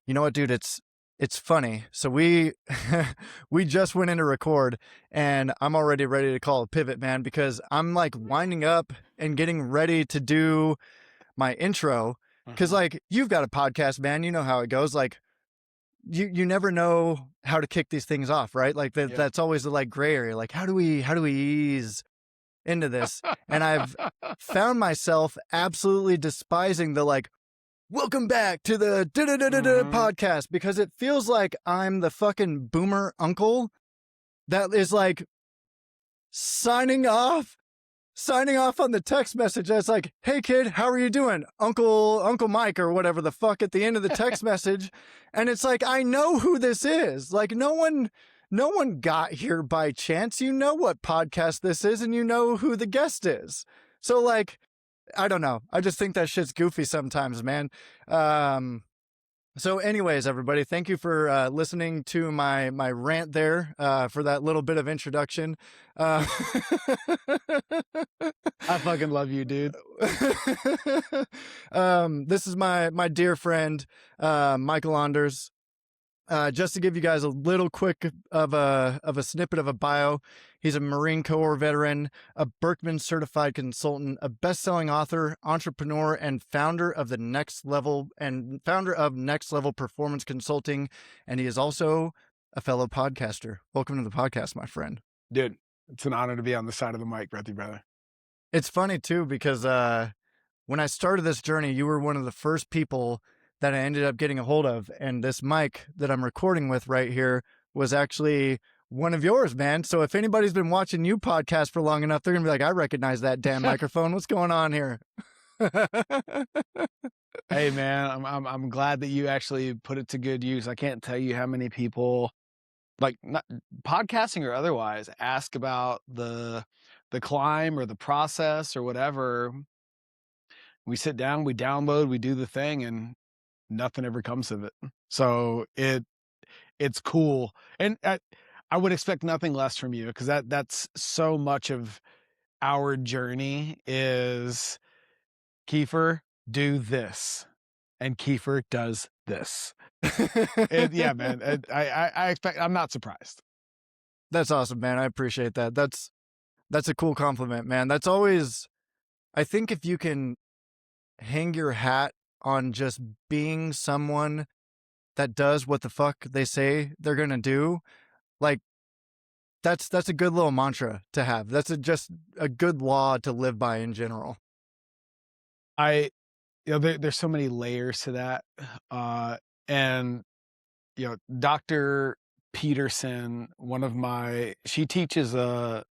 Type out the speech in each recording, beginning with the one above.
You know what, dude? It's funny. So we we just went into record, and I'm already ready to call a pivot, man, because I'm like winding up and getting ready to do my intro. Because like you've got a podcast, man. You know how it goes. Like you never know how to kick these things off, right? Like Yeah. that's always the like gray area. Like how do we ease into this? And I've found myself absolutely despising the like, welcome back to the podcast, because it feels like I'm the fucking boomer uncle that is like signing off on the text message. That's like, hey kid, how are you doing? Uncle Mike or whatever the fuck at the end of the text message. And it's like, I know who this is. Like no one got here by chance. You know what podcast this is and you know who the guest is. So like, I don't know. I just think that shit's goofy sometimes, man. So anyways, everybody, thank you for listening to my rant there for that little bit of introduction. I fucking love you, dude. This is my dear friend, Mycal Anders. Just to give you guys a little quick of a snippet of a bio, he's a Marine Corps veteran, a Berkman certified consultant, a best-selling author, entrepreneur, and founder of Next Level Performance Consulting, and he is also a fellow podcaster. Welcome to the podcast, my friend. Dude, it's an honor to be on the side of the mic with you, brother. It's funny too because when I started this journey, you were one of the first people that I ended up getting a hold of. And this mic that I'm recording with right here was actually one of yours, man. So if anybody's been watching you podcast for long enough, they're gonna be like, I recognize that damn microphone. What's going on here? Hey man, I'm glad that you actually put it to good use. I can't tell you how many people, like not podcasting or otherwise, ask about the climb or the process or whatever. We sit down, we download, we do the thing, and nothing ever comes of it. So it's cool. And I would expect nothing less from you, because that's so much of our journey is Kiefer, do this. And Kiefer does this. Yeah, man. I expect, I'm not surprised. That's awesome, man. I appreciate that. That's a cool compliment, man. That's always, I think if you can hang your hat on just being someone that does what the fuck they say they're gonna do, like that's a good little mantra to have. That's just a good law to live by in general. There's so many layers to that. And Dr. Peterson, she teaches a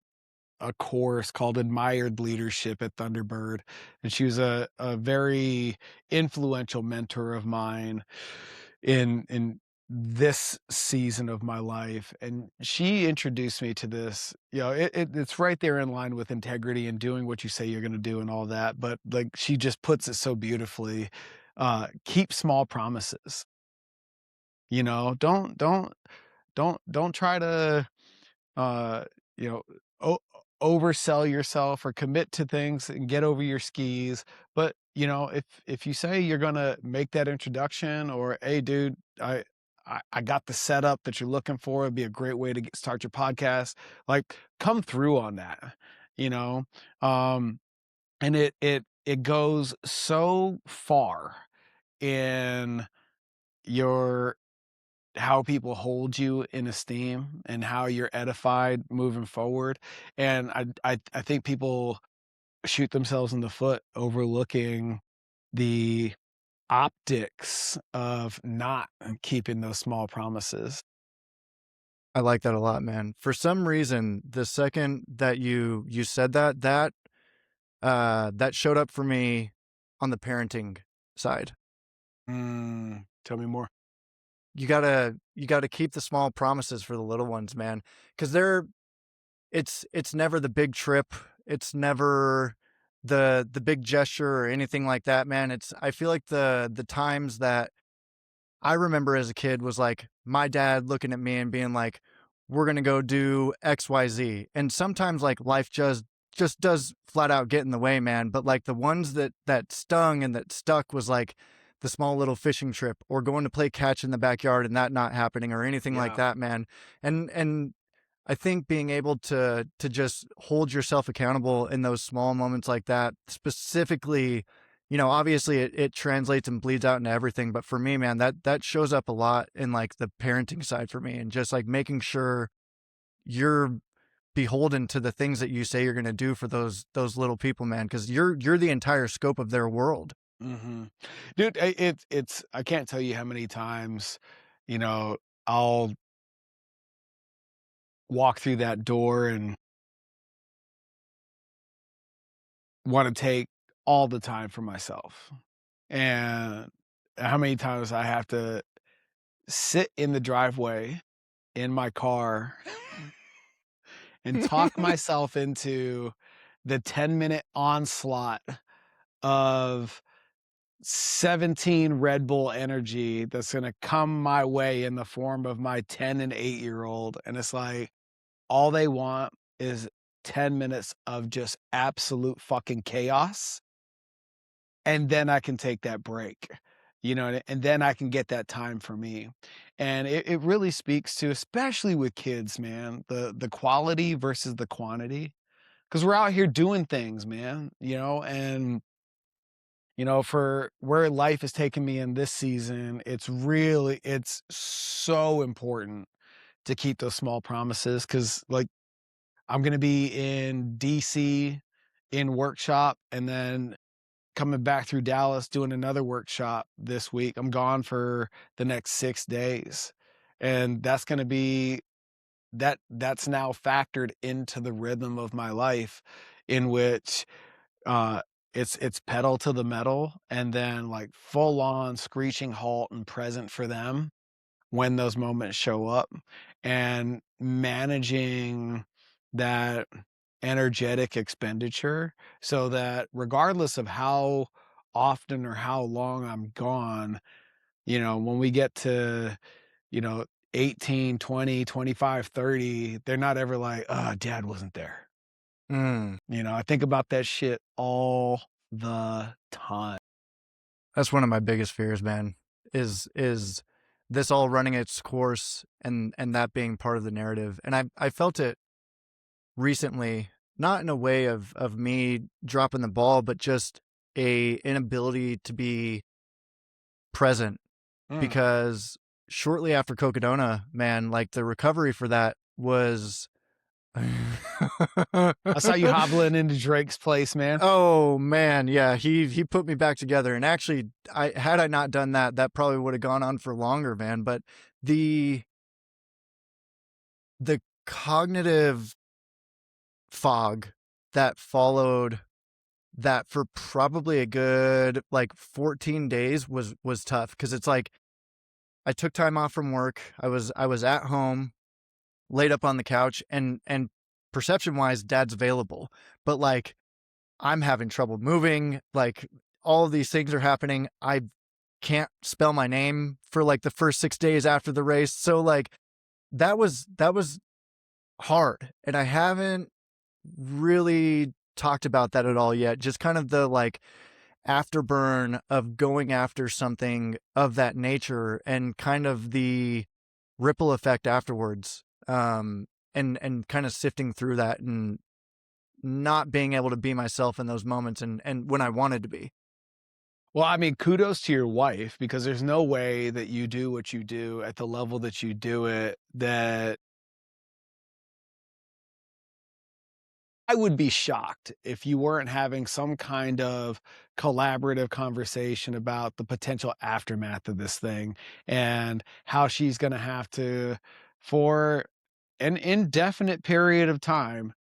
course called Admired Leadership at Thunderbird. And she was a very influential mentor of mine in this season of my life. And she introduced me to this. It's right there in line with integrity and doing what you say you're going to do and all that. But like, she just puts it so beautifully. Keep small promises. Don't try to, uh, you know, oversell yourself or commit to things and get over your skis. But, if you say you're going to make that introduction, or, hey, dude, I got the setup that you're looking for, it'd be a great way to start your podcast. Like, come through on that, and it goes so far in how people hold you in esteem and how you're edified moving forward. And I think people shoot themselves in the foot overlooking the optics of not keeping those small promises. I like that a lot, man. For some reason, the second that you said that showed up for me on the parenting side. Tell me more. You gotta keep the small promises for the little ones, man, because it's never the big trip, it's never the big gesture or anything like that, man. I feel like the times that I remember as a kid was like my dad looking at me and being like, we're gonna go do XYZ, and sometimes like life just does flat out get in the way, man. But like the ones that stung and that stuck was like the small little fishing trip or going to play catch in the backyard and that not happening or anything like Yeah. that, man. And I think being able to just hold yourself accountable in those small moments like that, specifically, obviously it translates and bleeds out into everything. But for me, man, that shows up a lot in like the parenting side for me, and just like making sure you're beholden to the things that you say you're going to do for those little people, man, because you're the entire scope of their world. Mhm. Dude, it's I can't tell you how many times, you know, I'll walk through that door and wanna take all the time for myself, and how many times I have to sit in the driveway in my car and talk myself into the 10-minute onslaught of 17 Red Bull Energy that's gonna come my way in the form of my 10 and 8-year-old, and it's like, all they want is 10 minutes of just absolute fucking chaos, and then I can take that break, and then I can get that time for me, and it really speaks to, especially with kids, man, the quality versus the quantity, because 'cause we're out here doing things, man, and for where life has taken me in this season, it's so important to keep those small promises because, like, I'm gonna be in DC in workshop and then coming back through Dallas doing another workshop this week. I'm gone for the next 6 days, and that's now factored into the rhythm of my life in which uh, it's pedal to the metal and then, like, full on screeching halt and present for them when those moments show up, and managing that energetic expenditure so that regardless of how often or how long I'm gone, when we get to, you know, 18, 20, 25, 30, they're not ever like, "Oh, dad wasn't there." Mm. I think about that shit all the time. That's one of my biggest fears, man, is this all running its course and that being part of the narrative. And I felt it recently, not in a way of me dropping the ball, but just a inability to be present, Mm. because shortly after Cocodona, man, like the recovery for that was I saw you hobbling into Drake's place, man. Oh man, yeah, he put me back together. And actually, I not done that, that probably would have gone on for longer, man. But the the cognitive fog that followed that for probably a good like 14 days was tough, because it's like I took time off from work. I was at home, laid up on the couch, and perception wise, dad's available. But like I'm having trouble moving, like all of these things are happening. I can't spell my name for like the first 6 days after the race. So like that was hard. And I haven't really talked about that at all yet. Just kind of the like afterburn of going after something of that nature and kind of the ripple effect afterwards. And kind of sifting through that and not being able to be myself in those moments and when I wanted to be. Well, I mean, kudos to your wife because there's no way that you do what you do at the level that you do it that I would be shocked if you weren't having some kind of collaborative conversation about the potential aftermath of this thing and how she's gonna have to, for an indefinite period of time,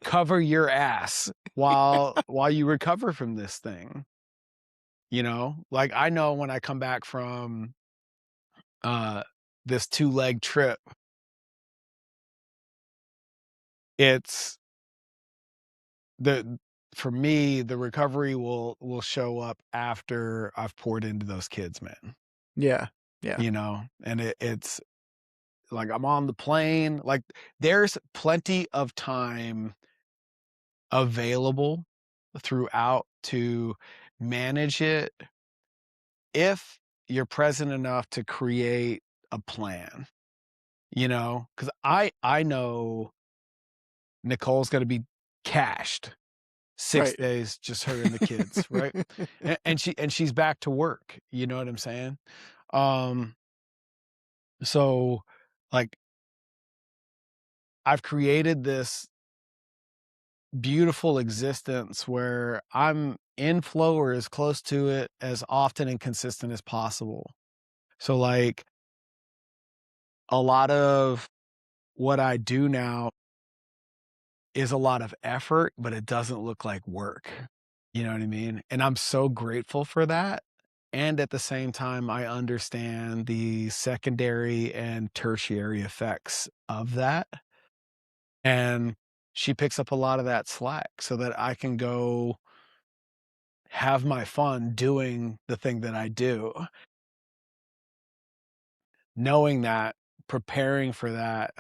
cover your ass while you recover from this thing, Like, I know when I come back from, uh, this two-leg trip, it's the for me, the recovery will show up after I've poured into those kids, man, Yeah. Yeah. And it's like I'm on the plane, like, there's plenty of time available throughout to manage it if you're present enough to create a plan, because I know Nicole's gonna be cashed 6 Right. days, just her and the kids, right? And she's back to work, you know what I'm saying? Um, so, like, I've created this beautiful existence where I'm in flow or as close to it as often and consistent as possible. So, like, a lot of what I do now is a lot of effort, but it doesn't look like work. You know what I mean? And I'm so grateful for that. And at the same time, I understand the secondary and tertiary effects of that. And she picks up a lot of that slack so that I can go have my fun doing the thing that I do, knowing that, preparing for that.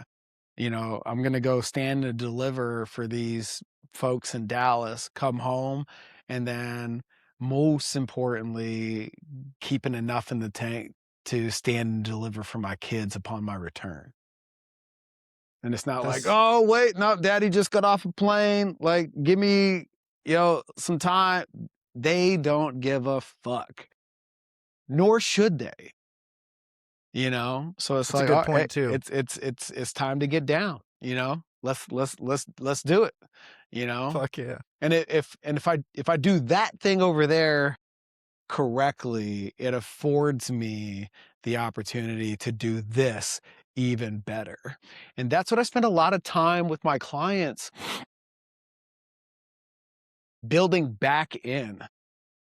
I'm gonna go stand and deliver for these folks in Dallas, come home, and then most importantly, keeping enough in the tank to stand and deliver for my kids upon my return. And it's not like, That's "Oh, wait, no, daddy just got off a plane. Like, give me, some time." They don't give a fuck, nor should they. So it's that's a like, good oh, point too. it's time to get down. Let's do it. You know, Fuck yeah. and if I do that thing over there correctly, it affords me the opportunity to do this even better. And that's what I spend a lot of time with my clients building back in.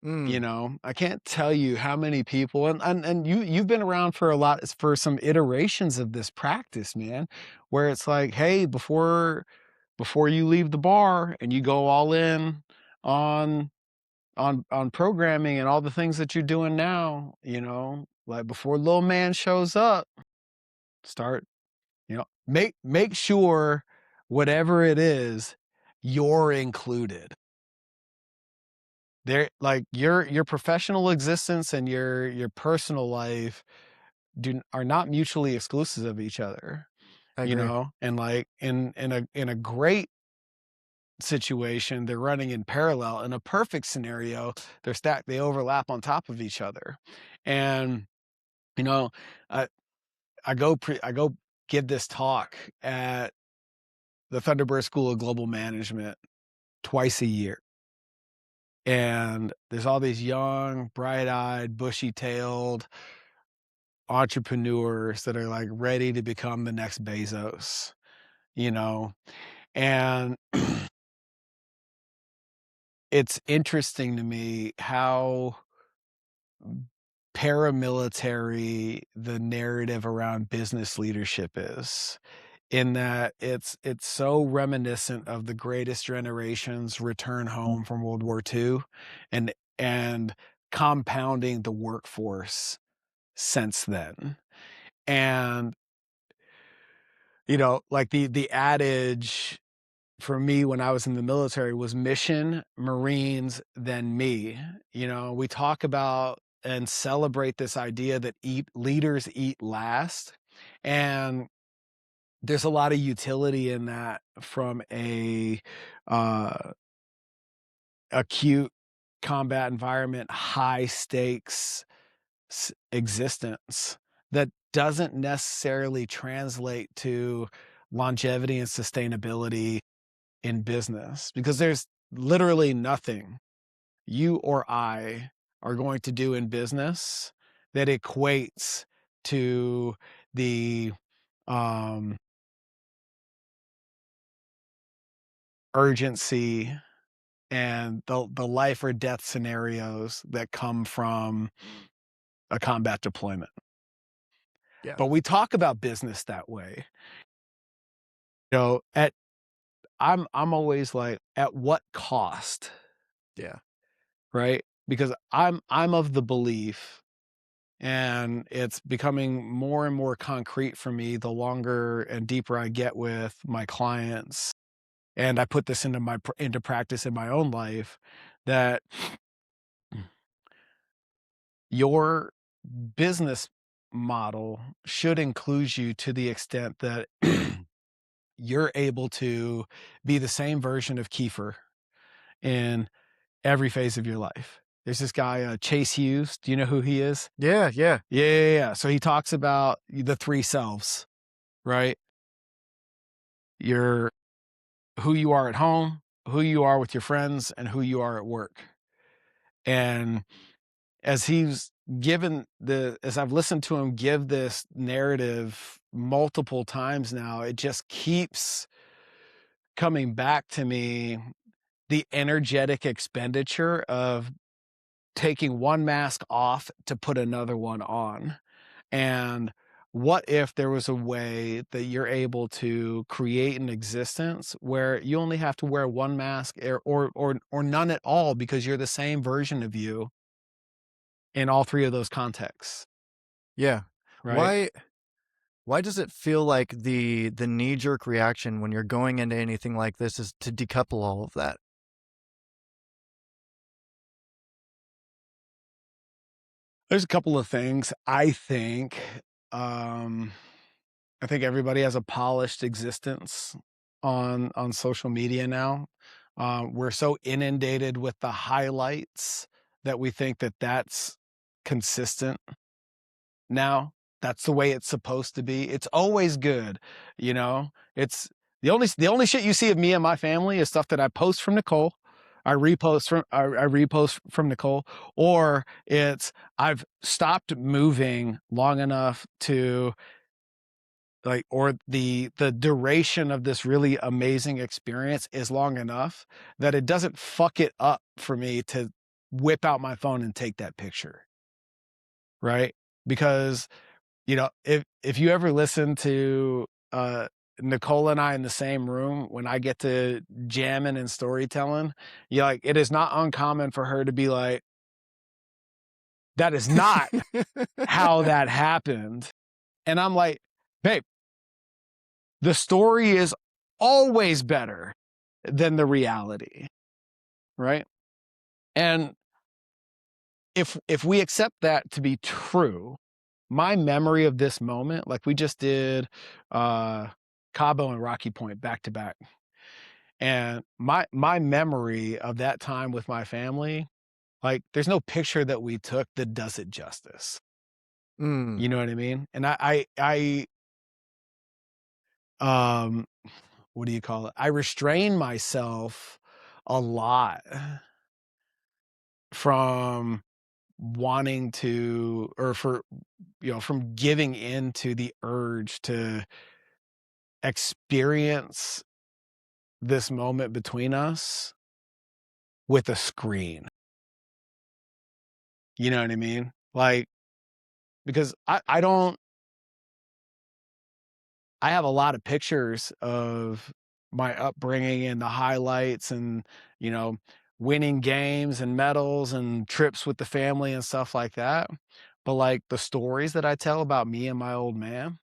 Mm, I can't tell you how many people, and you've been around for a lot, for some iterations of this practice, man, where it's like, hey, before you leave the bar and you go all in on on programming and all the things that you're doing now, like before little man shows up, start, make sure whatever it is, you're included. There, like, your professional existence and your personal life are not mutually exclusive of each other, I agree. and, like, in a great situation, they're running in parallel. In a perfect scenario, they overlap on top of each other. And, you know, I I go give this talk at the Thunderbird School of Global Management twice a year. And there's all these young, bright-eyed, bushy-tailed entrepreneurs that are, like, ready to become the next Bezos, you know? And it's interesting to me how paramilitary the narrative around business leadership is, in that it's so reminiscent of the greatest generation's return home from World War II, and compounding the workforce since then. And, like, the adage for me when I was in the military was mission, Marines, then me. We talk about and celebrate this idea that leaders eat last. And there's a lot of utility in that from a uh, acute combat environment, high stakes existence that doesn't necessarily translate to longevity and sustainability in business, because there's literally nothing you or I are going to do in business that equates to the um, urgency and the life or death scenarios that come from a combat deployment. Yeah. But we talk about business that way. At I'm always like, at what cost, Yeah. right? Because I'm of the belief, and it's becoming more and more concrete for me the longer and deeper I get with my clients, and I put this into practice in my own life, that your business model should include you to the extent that you're able to be the same version of Kiefer in every phase of your life. There's this guy, Chase Hughes. Do you know who he is? Yeah, yeah. Yeah. So he talks about the three selves, right? You're who you are at home, who you are with your friends, and who you are at work. And as he's as I've listened to him give this narrative multiple times now, it just keeps coming back to me, the energetic expenditure of taking one mask off to put another one on. And what if there was a way that you're able to create an existence where you only have to wear one mask or none at all, because you're the same version of you in all three of those contexts, Yeah. right? Why does it feel like the knee-jerk reaction when you're going into anything like this is to decouple all of that? There's a couple of things. Um, I think everybody has a polished existence on social media now. We're so inundated with the highlights that we think that that's consistent now. That's the way it's supposed to be. It's always good, you know? It's the only shit you see of me and my family is stuff that I post from Nicole. I repost from Nicole, or it's I've stopped moving long enough to like, or the duration of this really amazing experience is long enough that it doesn't fuck it up for me to whip out my phone and take that picture, right? Because, if you ever listen to Nicole and I in the same room when I get to jamming and storytelling, it is not uncommon for her to be like, that is not how that happened. And I'm like, babe, the story is always better than the reality, right? And if we accept that to be true, my memory of this moment, like we just did Cabo and Rocky Point back to back. And my memory of that time with my family, like there's no picture that we took that does it justice. Mm. You know what I mean? And um what do you call it? I restrain myself a lot from wanting to, or from giving in to the urge to experience this moment between us with a screen. You know what I mean? Like, because I have a lot of pictures of my upbringing and the highlights and, you know, winning games and medals and trips with the family and stuff like that. But like the stories that I tell about me and my old man,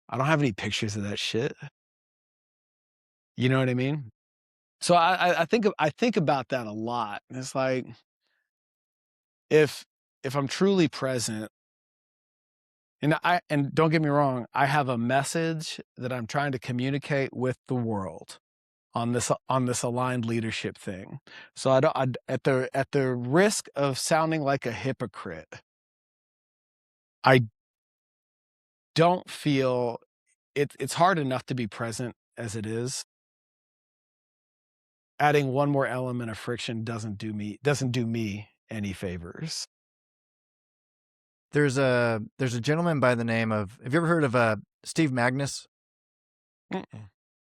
I don't have any pictures of that shit. You know what I mean? So I think about that a lot. It's like if if I'm truly present, and don't get me wrong, I have a message that I'm trying to communicate with the world on this aligned leadership thing. So at the risk of sounding like a hypocrite, I don't feel it's hard enough to be present as it is. Adding one more element of friction doesn't do me any favors. There's a gentleman by the name of, have you ever heard of Steve Magnus? Mm-mm.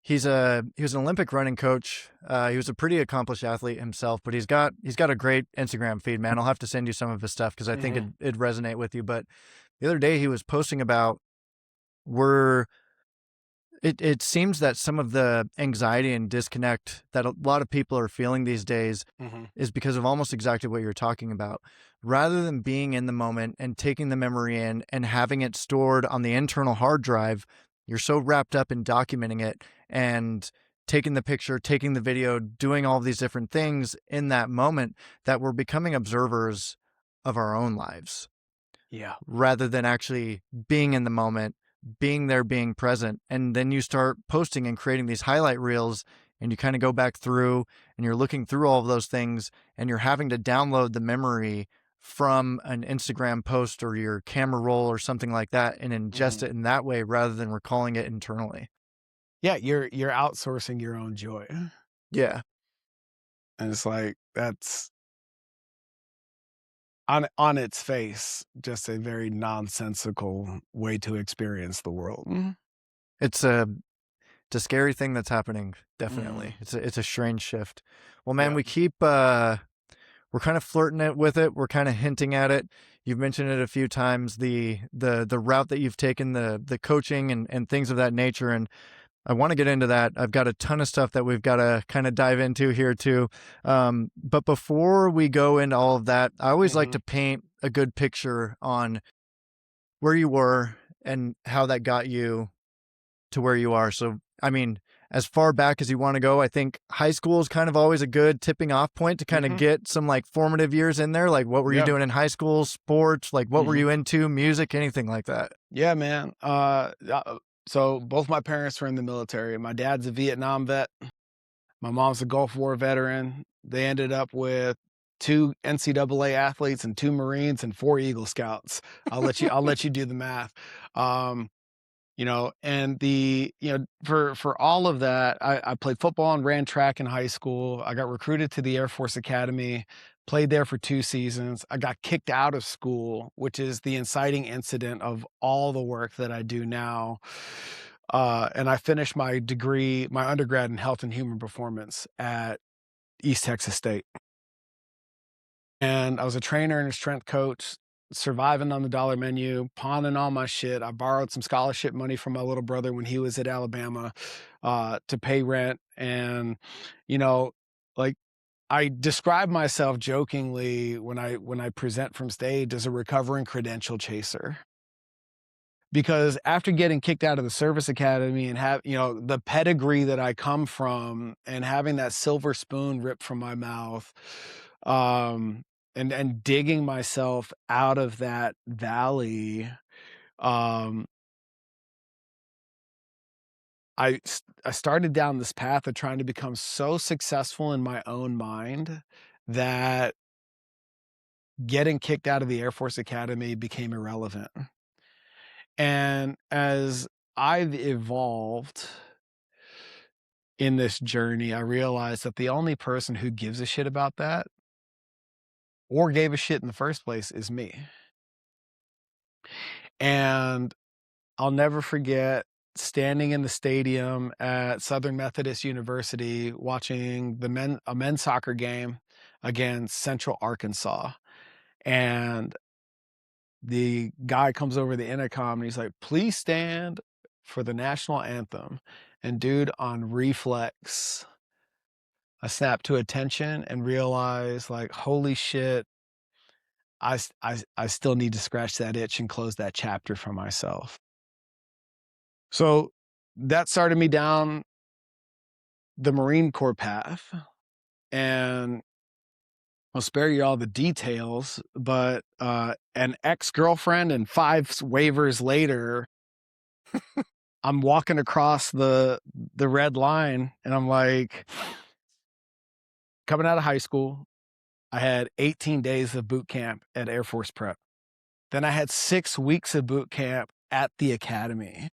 He was an Olympic running coach. He was a pretty accomplished athlete himself, but he's got a great Instagram feed, man. I'll have to send you some of his stuff because I think Mhm. it'd resonate with you. But the other day he was posting about where it seems that some of the anxiety and disconnect that a lot of people are feeling these days Mhm. is because of almost exactly what you're talking about. Rather than being in the moment and taking the memory in and having it stored on the internal hard drive, you're so wrapped up in documenting it and taking the picture, taking the video, doing all these different things in that moment that we're becoming observers of our own lives Yeah. rather than actually being in the moment, being there, being present. And then you start posting and creating these highlight reels, and you kind of go back through and you're looking through all of those things, and you're having to download the memory from an Instagram post or your camera roll or something like that and ingest Mhm. it in that way rather than recalling it internally. Yeah, you're outsourcing your own joy, Yeah. and it's like, that's on its face, just a very nonsensical way to experience the world. It's a scary thing that's happening, Mhm. definitely. It's a strange shift. Well, man, Yeah. we keep we're kind of flirting it with it. We're kind of hinting at it. You've mentioned it a few times, the route that you've taken, the coaching and things of that nature. And I want to get into that. I've got a ton of stuff that we've got to kind of dive into here too. But before we go into all of that, I always like Mhm. to paint a good picture on where you were and how that got you to where you are. So, I mean, as far back as you want to go, I think high school is kind of always a good tipping off point to kind of Mhm. get some like formative years in there. Like, what were you Yeah. doing in high school? Sports? Like, what were Mhm. you into? Music? Anything like that? Yeah, man. So both my parents were in the military. My dad's a Vietnam vet. My mom's a Gulf War veteran. They ended up with 2 NCAA athletes and 2 Marines and 4 Eagle Scouts. I'll let you do the math. Um, and for all of that, I played football and ran track in high school. I got recruited to the Air Force Academy, played there for 2 seasons. I got kicked out of school, which is the inciting incident of all the work that I do now. And I finished my undergrad in health and human performance at East Texas State. And I was a trainer and a strength coach, surviving on the dollar menu, pawning all my shit. I borrowed some scholarship money from my little brother when he was at Alabama, to pay rent. And, you know, like, I describe myself jokingly when I present from stage as a recovering credential chaser. Because after getting kicked out of the service academy and the pedigree that I come from and having that silver spoon ripped from my mouth, um, and digging myself out of that valley, um, I started down this path of trying to become so successful in my own mind that getting kicked out of the Air Force Academy became irrelevant. And as I've evolved in this journey, I realized that the only person who gives a shit about that or gave a shit in the first place is me. And I'll never forget standing in the stadium at Southern Methodist University watching a men's soccer game against Central Arkansas. And the guy comes over the intercom and he's like, "Please stand for the national anthem." And dude, on reflex, I snapped to attention and realized, like, holy shit, I still need to scratch that itch and close that chapter for myself. So that started me down the Marine Corps path, and I'll spare you all the details, but an ex-girlfriend and 5 waivers later, I'm walking across the red line, and I'm like, coming out of high school, I had 18 days of boot camp at Air Force Prep. Then I had 6 weeks of boot camp at the academy.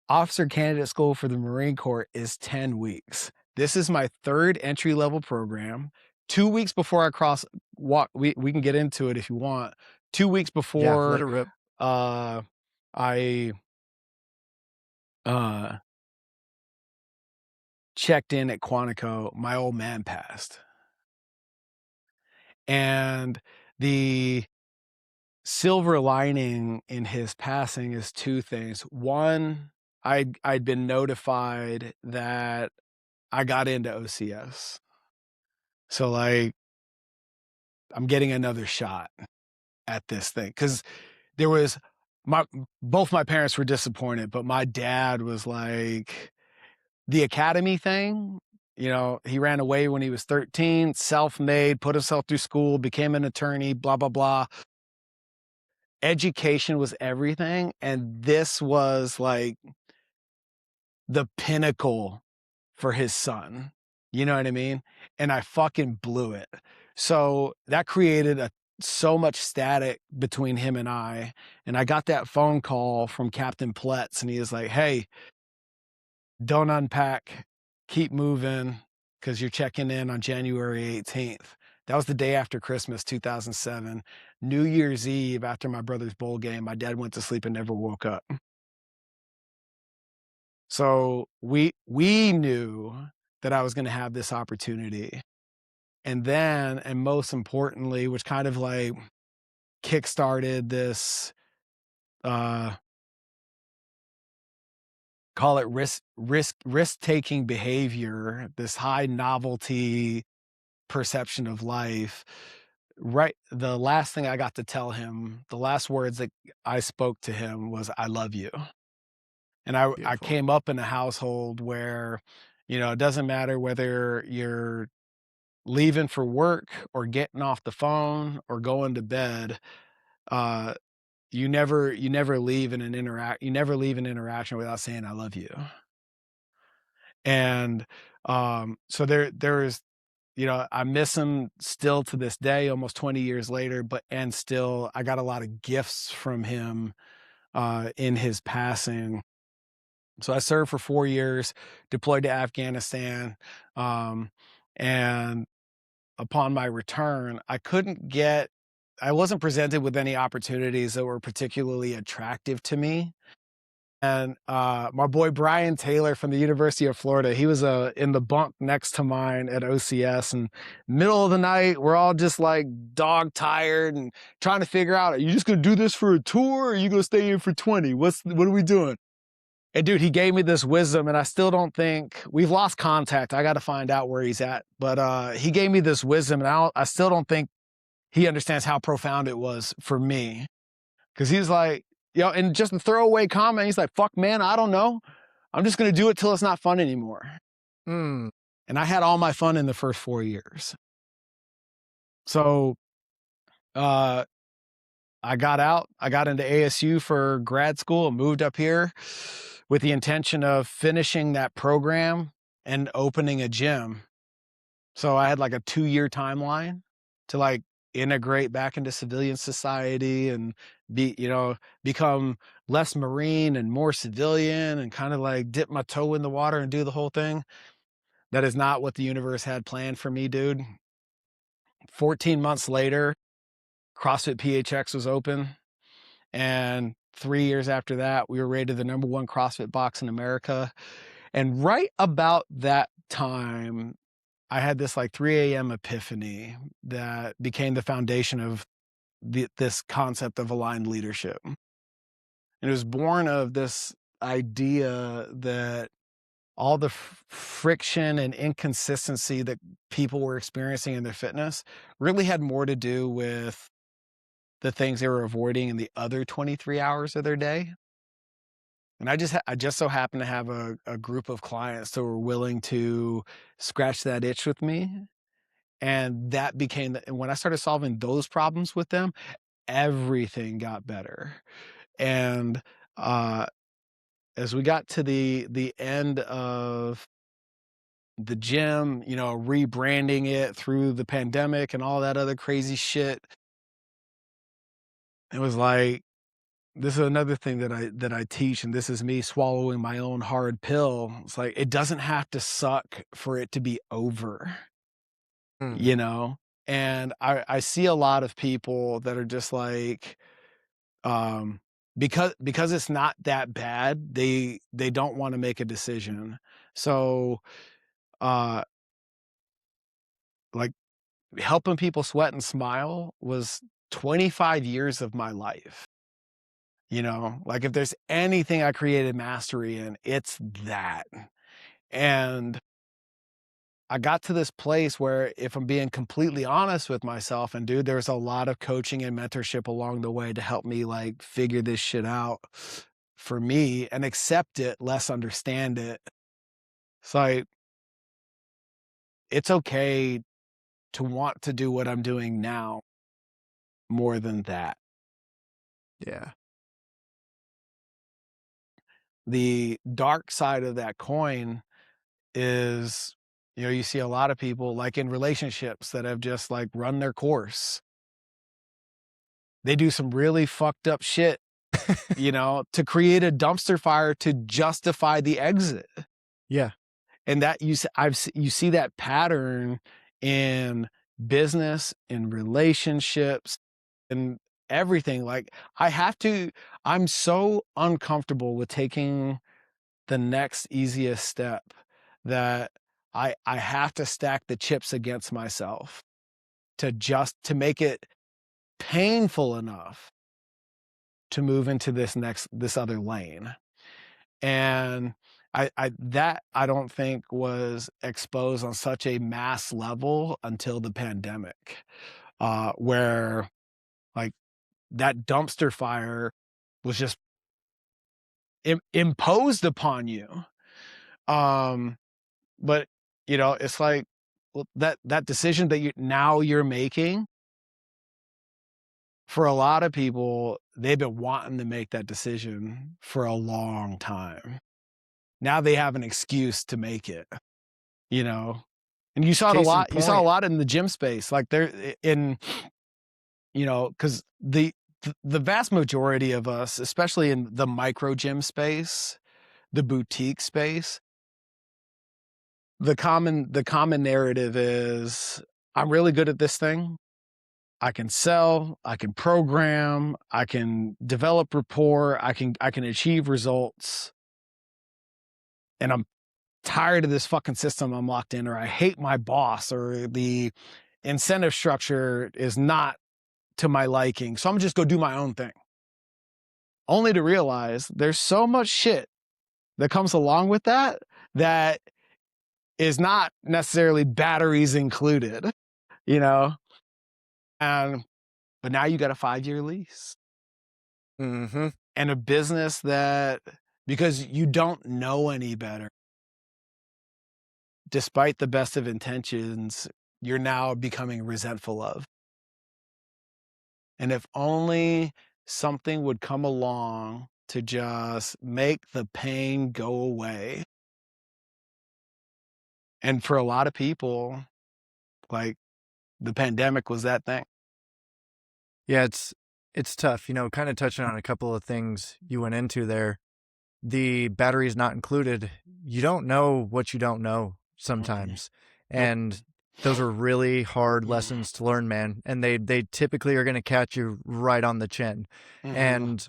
Officer candidate school for the Marine Corps is 10 weeks. This is my 3rd entry level program. 2 weeks before I we can get into it if you want. 2 weeks Yeah, let before, it rip. uh, I, uh, checked in at Quantico, my old man passed. And the silver lining in his passing is 2 things. One, I'd been notified that I got into OCS. So, like, I'm getting another shot at this thing because there was my both my parents were disappointed, but my dad was like, "The academy thing? you know, he ran away when he was 13, self-made, put himself through school, became an attorney, blah, blah, blah. Education was everything, and this was, like, the pinnacle for his son. You know what I mean? And I fucking blew it. So that created so much static between him and I. And I got that phone call from Captain Pletz, and he was like, "Hey, don't unpack, keep moving, because you're checking in on January 18th." That was the day after Christmas, 2007. New Year's Eve, after my brother's bowl game, my dad went to sleep and never woke up. So we knew that I was gonna have this opportunity. And then, and most importantly, which kind of like kickstarted this, uh, call it risk-taking behavior, this high novelty perception of life. Right, the last thing I got to tell him, the last words that I spoke to him was, "I love you." And I Beautiful. came up in a household where, you know, it doesn't matter whether you're leaving for work or getting off the phone or going to bed, uh, you never leave in an interaction without saying, "I love you." And, so there's, you know, I miss him still to this day, almost 20 years later, but and still I got a lot of gifts from him, in his passing. So I served for 4 years, deployed to Afghanistan, um, and upon my return, I wasn't presented with any opportunities that were particularly attractive to me. And, my boy Brian Taylor from the University of Florida, he was, in the bunk next to mine at OCS, and middle of the night, we're all just, like, dog tired and trying to figure out, "Are you just gonna do this for a tour, or are you gonna stay in for 20? What are we doing?" And dude, he gave me this wisdom, and I still don't think we've lost contact. I gotta find out where he's at. But, he gave me this wisdom, and I still don't think he understands how profound it was for me. 'Cause he's like, you know, and just a throwaway comment, he's like, "Fuck, man, I don't know. I'm just gonna do it till it's not fun anymore." Mm. And I had all my fun in the first 4 years. So, uh, I got out, I got into ASU for grad school, moved up here with the intention of finishing that program and opening a gym. So I had like a 2-year timeline to like integrate back into civilian society and become less marine and more civilian and kind of like dip my toe in the water and do the whole thing. That is not what the universe had planned for me, dude. 14 months later, CrossFit PHX was open. And 3 years after that, we were rated the number 1 CrossFit box in America. And right about that time, I had this like 3 a.m. epiphany that became the foundation of this concept of aligned leadership. And it was born of this idea that all the friction and inconsistency that people were experiencing in their fitness really had more to do with the things they were avoiding in the other 23 hours of their day. And I just so happened to have a group of clients that were willing to scratch that itch with me. And that became and when I started solving those problems with them, everything got better. And, uh, as we got to the end of the gym, you know, rebranding it through the pandemic and all that other crazy shit, it was like, this is another thing that I teach, and this is me swallowing my own hard pill. It's like, it doesn't have to suck for it to be over. Mm. You know? And I see a lot of people that are just like, um, because it's not that bad, they don't wanna make a decision. So, uh, like, helping people sweat and smile was 25 years of my life, you know? Like, if there's anything I created mastery in, it's that. And I got to this place where if I'm being completely honest with myself, and dude, there's a lot of coaching and mentorship along the way to help me like figure this shit out for me and accept it, less understand it. It's like it's okay to want to do what I'm doing now more than that. Yeah. The dark side of that coin is, you see a lot of people like in relationships that have just like run their course. They do some really fucked up shit, to create a dumpster fire to justify the exit. Yeah. And that you see that pattern in business, in relationships, and everything. Like I'm so uncomfortable with taking the next easiest step that I have to stack the chips against myself to make it painful enough to move into this other lane. And I don't think was exposed on such a mass level until the pandemic, where like that dumpster fire was just imposed upon you. But it's like, well, that decision that you're making, for a lot of people, they've been wanting to make that decision for a long time. Now they have an excuse to make it, you know. And Case in you saw a point. lot in the gym space, like there in, because the vast majority of us, especially in the micro gym space, the boutique space, the common narrative is, I'm really good at this thing. I can sell, I can program, I can develop rapport, I can achieve results. And I'm tired of this fucking system I'm locked in, or I hate my boss, or the incentive structure is not to my liking. So I'm just go do my own thing. Only to realize there's so much shit that comes along with that is not necessarily batteries included, you know? And but now you got a 5-year lease Mm-hmm. and a business that, because you don't know any better, despite the best of intentions, you're now becoming resentful of. And if only something would come along to just make the pain go away. And for a lot of people, like, the pandemic was that thing. Yeah, it's tough, kind of touching on a couple of things you went into there. The batteries not included. You don't know what you don't know Mm-mm. sometimes. Nope. And those are really hard Mm-hmm. lessons to learn, man. And they typically are going to catch you right on the chin. Mm-hmm. And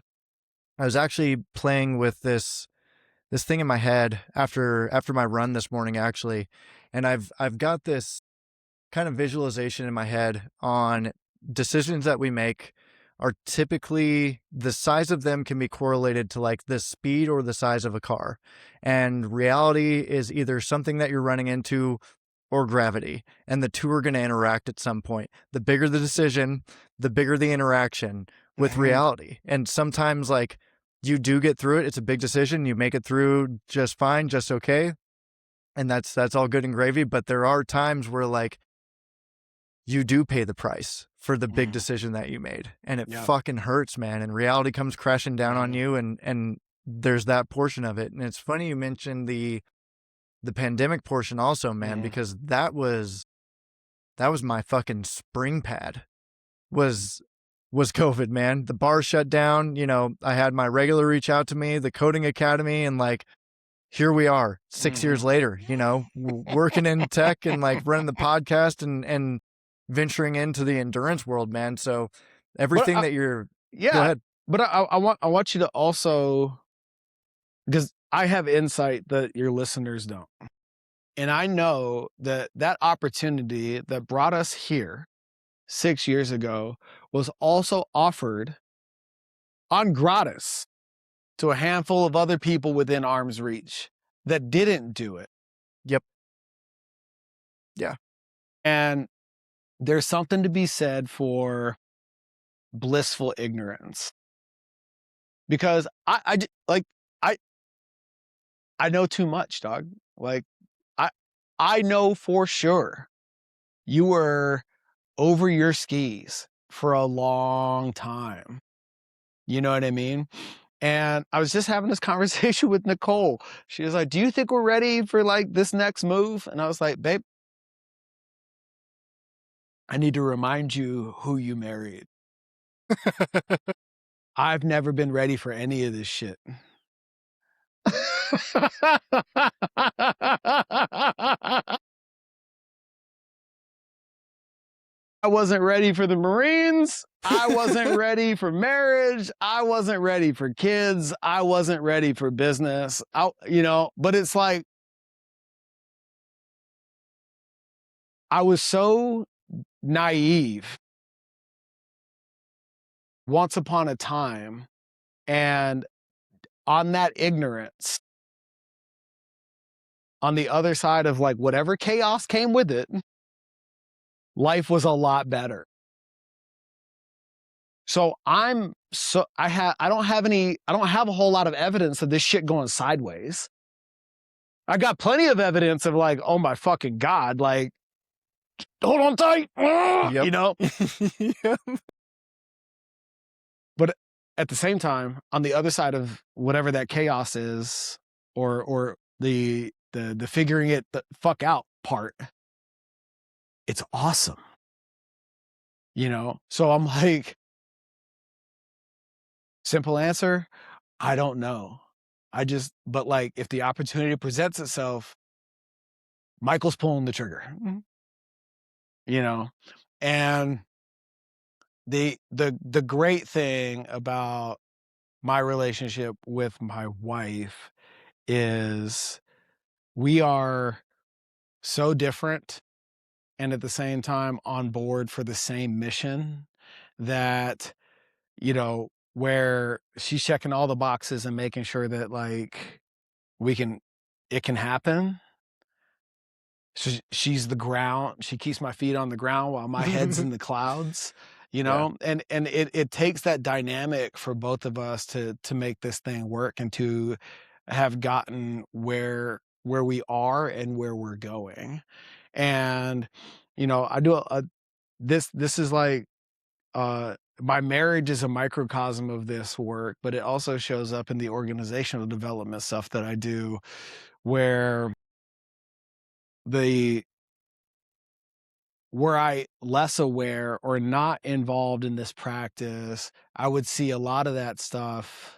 I was actually playing with this thing in my head after my run this morning, actually. And I've got this kind of visualization in my head on decisions that we make are typically, the size of them can be correlated to like the speed or the size of a car. And reality is either something that you're running into or gravity. And the two are going to interact at some point. The bigger the decision, the bigger the interaction with Mm-hmm. reality. And sometimes, like, you do get through it. It's a big decision. You make it through just fine, just okay. And that's all good and gravy. But there are times where, like, you do pay the price for the big Mm-hmm. decision that you made. And it Yeah. fucking hurts, man. And reality comes crashing down on Mm-hmm. you, and there's that portion of it. And it's funny you mentioned the pandemic portion also, man, Mm-hmm. because that was my fucking spring pad. Was COVID, man. The bar shut down, I had my regular reach out to me, the coding academy, and like, here we are 6 years Mm-hmm. later, working in tech and like running the podcast and venturing into the endurance world, man. So But everything that you're, go yeah, ahead. but I want you to also, because I have insight that your listeners don't. And I know that that opportunity that brought us here 6 years ago was also offered on gratis to a handful of other people within arm's reach that didn't do it. Yep. Yeah. And there's something to be said for blissful ignorance, because like, I, I know too much, dog. Like, I know for sure you were over your skis for a long time. You know what I mean? And I was just having this conversation with Nicole. She was like, "Do you think we're ready for like this next move?" And I was like, "Babe, I need to remind you who you married. I've never been ready for any of this shit." I wasn't ready for the Marines. I wasn't ready for marriage. I wasn't ready for kids. I wasn't ready for business. But it's like, I was so naive once upon a time. And on that ignorance, on the other side of like whatever chaos came with it, life was a lot better. So I don't have a whole lot of evidence of this shit going sideways. I got plenty of evidence of like, oh my fucking God, like, hold on tight, Yep. Yep. But at the same time, on the other side of whatever that chaos is, or the figuring it the fuck out part, it's awesome. So I'm like, simple answer, I don't know. But like, if the opportunity presents itself, Mycal's pulling the trigger, you know, and the great thing about my relationship with my wife is we are so different and at the same time on board for the same mission that, where she's checking all the boxes and making sure that like it can happen. So she's the ground. She keeps my feet on the ground while my head's in the clouds, Yeah. and it takes that dynamic for both of us to make this thing work and to have gotten where we are and where we're going. And, I do this is like, my marriage is a microcosm of this work, but it also shows up in the organizational development stuff that I do, where the were I less aware or not involved in this practice, I would see a lot of that stuff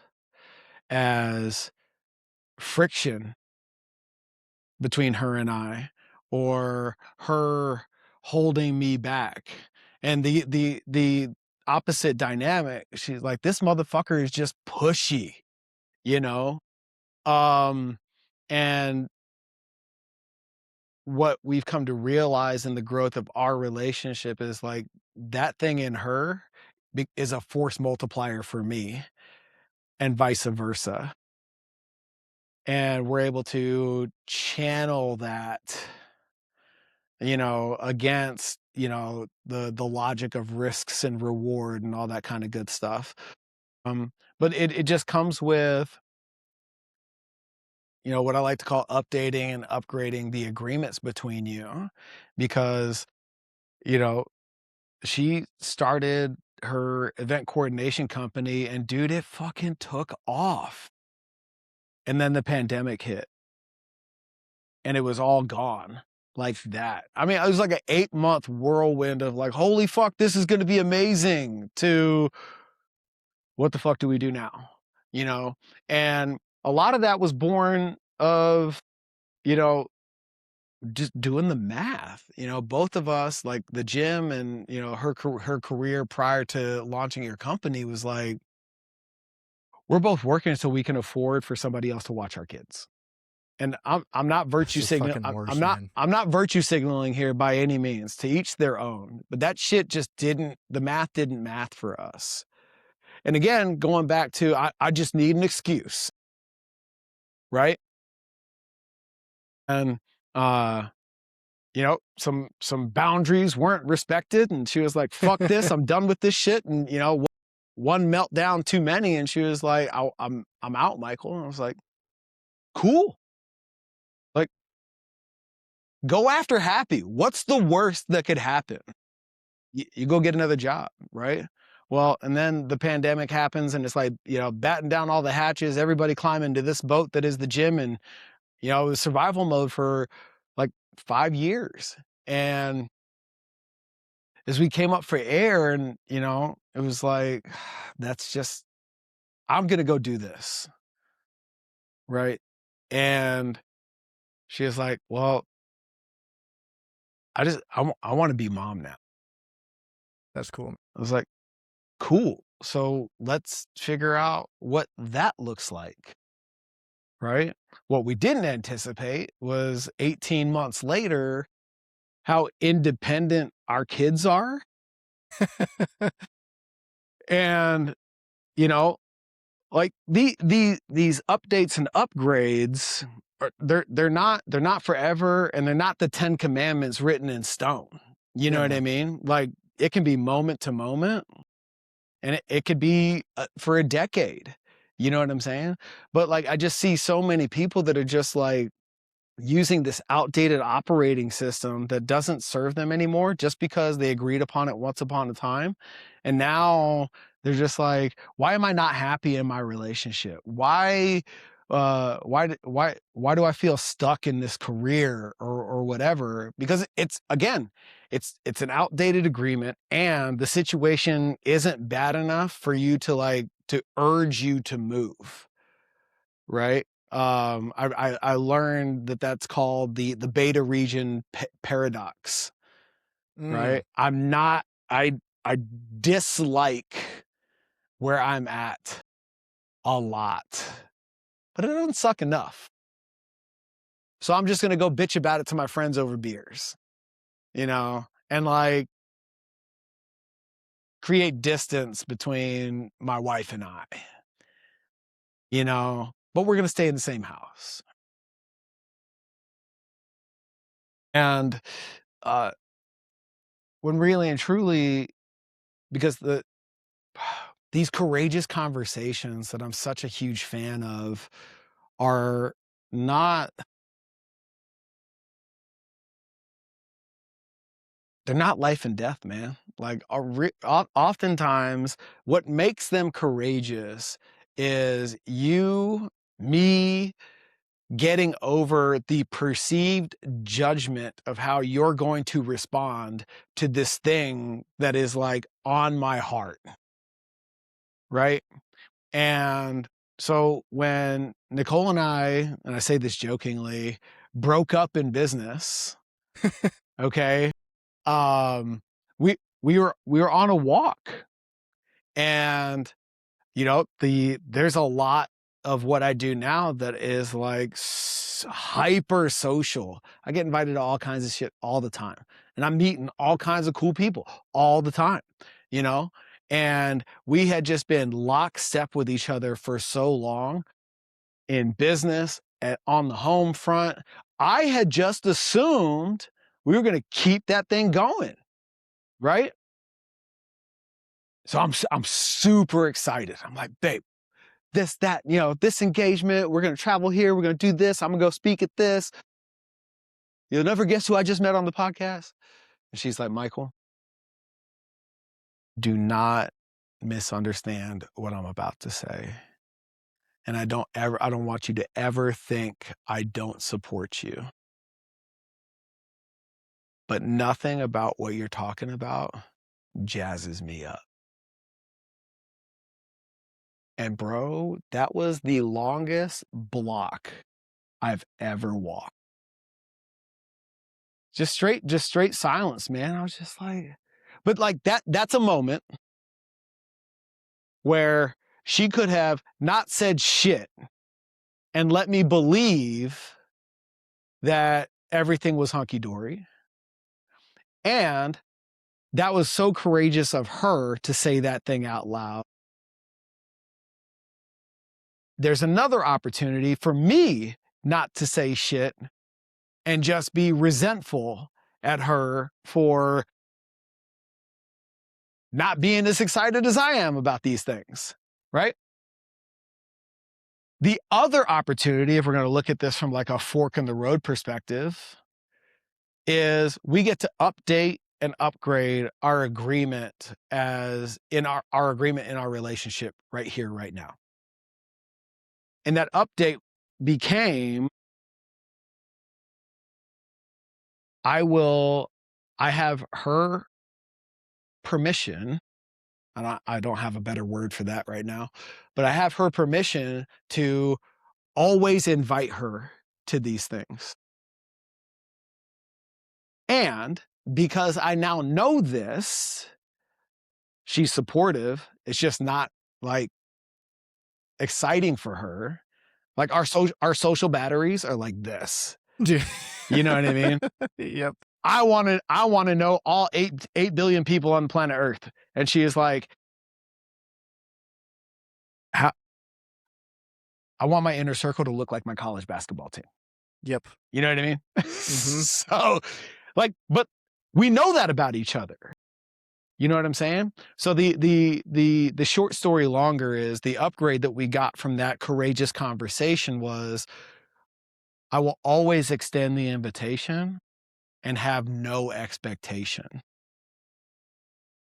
as friction between her and I, or her holding me back. And the opposite dynamic, she's like, this motherfucker is just pushy, you know? Um, and what we've come to realize in the growth of our relationship is like that thing in her is a force multiplier for me and vice versa. And we're able to channel that, against, the logic of risks and reward and all that kind of good stuff. But it just comes with, what I like to call updating and upgrading the agreements between you, because, you know, she started her event coordination company and dude, it fucking took off. And then the pandemic hit and it was all gone like that. I mean, it was like an 8-month whirlwind of like, holy fuck, this is going to be amazing, to what the fuck do we do now? And a lot of that was born of, you know, just doing the math. Both of us, like the gym and, her career prior to launching your company was like, we're both working so we can afford for somebody else to watch our kids. And I'm not That's virtue the signal. fucking worst, I'm not man. I'm not virtue signaling here by any means. To each their own. But that shit just didn't. The math didn't math for us. And again, going back to I just need an excuse, right? And some boundaries weren't respected, and she was like, "Fuck this! I'm done with this shit." And one meltdown too many, and she was like, I'm out, Mycal." And I was like, "Cool." Like, Go after happy. What's the worst that could happen? You go get another job, right? Well, and then the pandemic happens and it's like, batten down all the hatches, everybody climb into this boat that is the gym. And, it was survival mode for like 5 years. And as we came up for air and, it was like, I'm going to go do this. Right. And she was like, well, I want to be mom now. That's cool. I was like, cool. So let's figure out what that looks like. Right. What we didn't anticipate was 18 months later, how independent our kids are. And, like these updates and upgrades they're not forever, and they're not the 10 commandments written in stone. You know what I mean? Like, it can be moment to moment, and it could be for a decade. You know what I'm saying? But like, I just see so many people that are just like using this outdated operating system that doesn't serve them anymore just because they agreed upon it once upon a time. And now they're just like, why am I not happy in my relationship? Why do I feel stuck in this career or whatever? Because it's an outdated agreement, and the situation isn't bad enough for you to urge you to move. Right. I learned that that's called the beta region paradox. Right. I dislike where I'm at a lot, but it doesn't suck enough. So I'm just going to go bitch about it to my friends over beers, and like create distance between my wife and I, but we're going to stay in the same house. And, when really and truly, because these courageous conversations that I'm such a huge fan of are not, they're not life and death, man. Like, oftentimes what makes them courageous is me getting over the perceived judgment of how you're going to respond to this thing that is like on my heart. Right. And so when Nicole and I say this jokingly, broke up in business, okay, we were on a walk, and there's a lot of what I do now that is like hyper social. I get invited to all kinds of shit all the time, and I'm meeting all kinds of cool people all the time, and we had just been lockstep with each other for so long in business and on the home front. I had just assumed we were going to keep that thing going. Right. So I'm super excited. I'm like, babe, this engagement, we're going to travel here. We're going to do this. I'm going to go speak at this. You'll never guess who I just met on the podcast. And she's like, Mycal, do not misunderstand what I'm about to say. And I don't want you to ever think I don't support you. But nothing about what you're talking about jazzes me up. And bro, that was the longest block I've ever walked. Just straight silence, man. I was just like, but like that's a moment where she could have not said shit and let me believe that everything was hunky-dory. And that was so courageous of her to say that thing out loud. There's another opportunity for me not to say shit and just be resentful at her for not being as excited as I am about these things, right? The other opportunity, if we're going to look at this from like a fork in the road perspective, is we get to update and upgrade our agreement as in our agreement in our relationship right here, right now. And that update became I have her permission, and I don't have a better word for that right now, but I have her permission to always invite her to these things. And because I now know this, she's supportive. It's just not like exciting for her. Like our social batteries are like this. You know what I mean? Yep. I want to know all 8 billion people on planet Earth. And she is like, how, I want my inner circle to look like my college basketball team. Yep. You know what I mean? Mhm. So like, but we know that about each other. You know what I'm saying? So the short story longer is the upgrade that we got from that courageous conversation was I will always extend the invitation and have no expectation.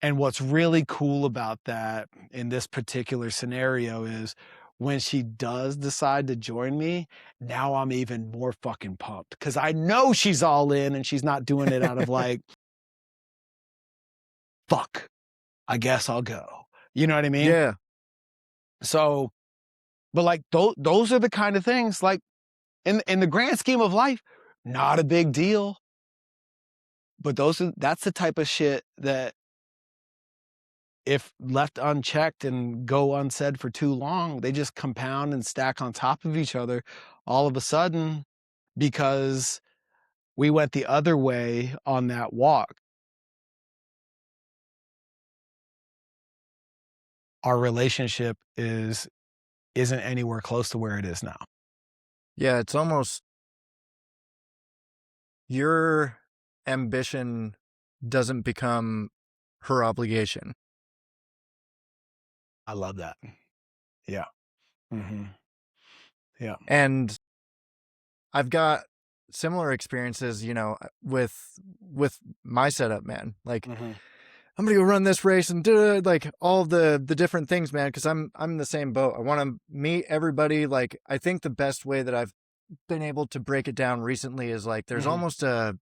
And what's really cool about that in this particular scenario is when she does decide to join me, now I'm even more fucking pumped because I know she's all in and she's not doing it out of like, fuck, I guess I'll go. You know what I mean? Yeah. So, but like those are the kind of things like in the grand scheme of life, not a big deal. But that's the type of shit that if left unchecked and go unsaid for too long, they just compound and stack on top of each other all of a sudden because we went the other way on that walk. Our relationship isn't anywhere close to where it is now. Yeah, it's almost your ambition doesn't become her obligation. I love that. Yeah. Mm-hmm. Yeah. And I've got similar experiences, with my setup, man. Like Mm-hmm. I'm gonna go run this race and do like all the different things, man, because I'm in the same boat. I want to meet everybody. Like I think the best way that I've been able to break it down recently is like there's Mm-hmm. almost a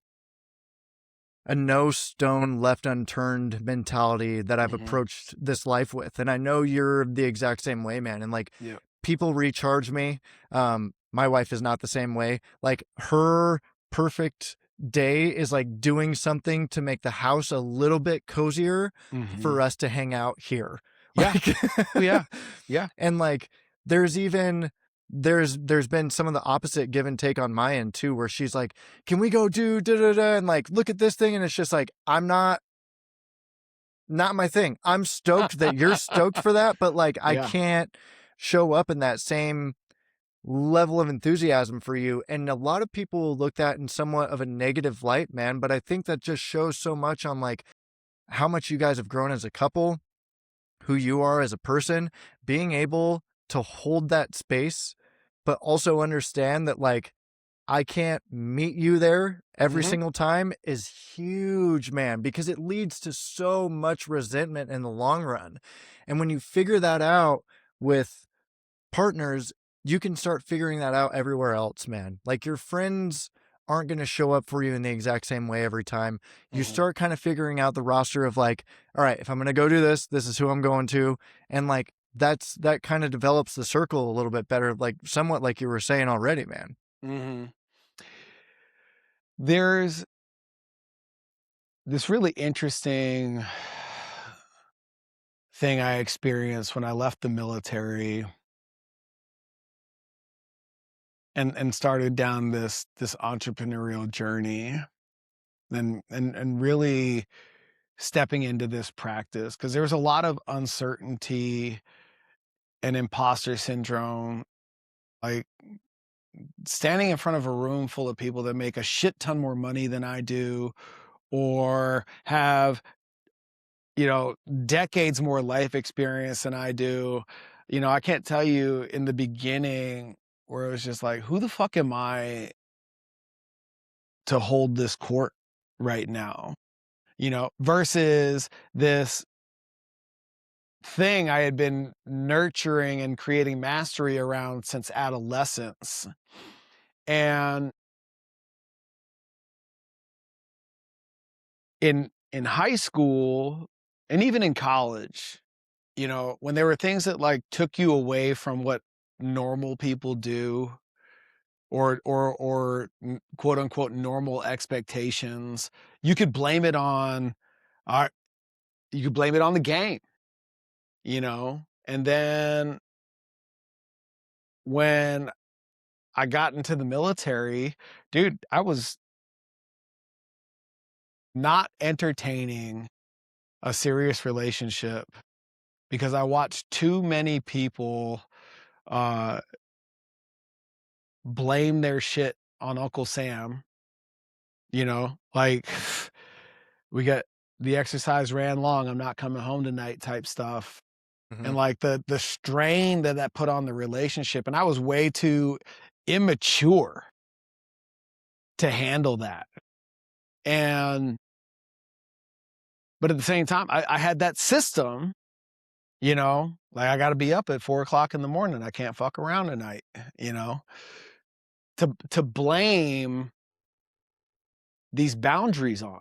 no stone left unturned mentality that I've Mm-hmm. approached this life with. And I know you're the exact same way, man. And like Yeah. people recharge me. My wife is not the same way. Like her perfect day is like doing something to make the house a little bit cozier Mm-hmm. for us to hang out here. Yeah. Like, Oh, yeah. Yeah. and like there's even there's been some of the opposite give and take on my end too, where she's like, can we go do da da da and like look at this thing? And it's just like, I'm not my thing. I'm stoked that you're stoked for that, but like I Yeah. can't show up in that same level of enthusiasm for you. And a lot of people look at in somewhat of a negative light, man. But I think that just shows so much on like how much you guys have grown as a couple, who you are as a person, being able to hold that space, but also understand that like I can't meet you there every Mm-hmm. single time is huge, man, because it leads to so much resentment in the long run. And when you figure that out with partners, you can start figuring that out everywhere else, man. Like your friends aren't going to show up for you in the exact same way every time. You Mm-hmm. start kind of figuring out the roster of like, all right, if I'm going to go do this, this is who I'm going to. And like, that kind of develops the circle a little bit better, like somewhat like you were saying already, man. Mm-hmm. There's this really interesting thing I experienced when I left the military and started down this entrepreneurial journey and really stepping into this practice because there was a lot of uncertainty and imposter syndrome, like standing in front of a room full of people that make a shit ton more money than I do or have decades more life experience than I do. I can't tell you in the beginning where it was just like, who the fuck am I to hold this court? right now, versus this thing I had been nurturing and creating mastery around since adolescence. And in high school and even in college, when there were things that like took you away from what normal people do, or quote unquote normal expectations, you could blame it on our you could blame it on the game, and then when I got into the military, dude, I was not entertaining a serious relationship because I watched too many people uh, blame their shit on Uncle Sam. Like we got the exercise ran long, I'm not coming home tonight type stuff. And Mhm. like the strain that put on the relationship. And I was way too immature to handle that. And but at the same time, I had that system, like I got to be up at 4 o'clock in the morning. I can't fuck around tonight, you know, to blame these boundaries on.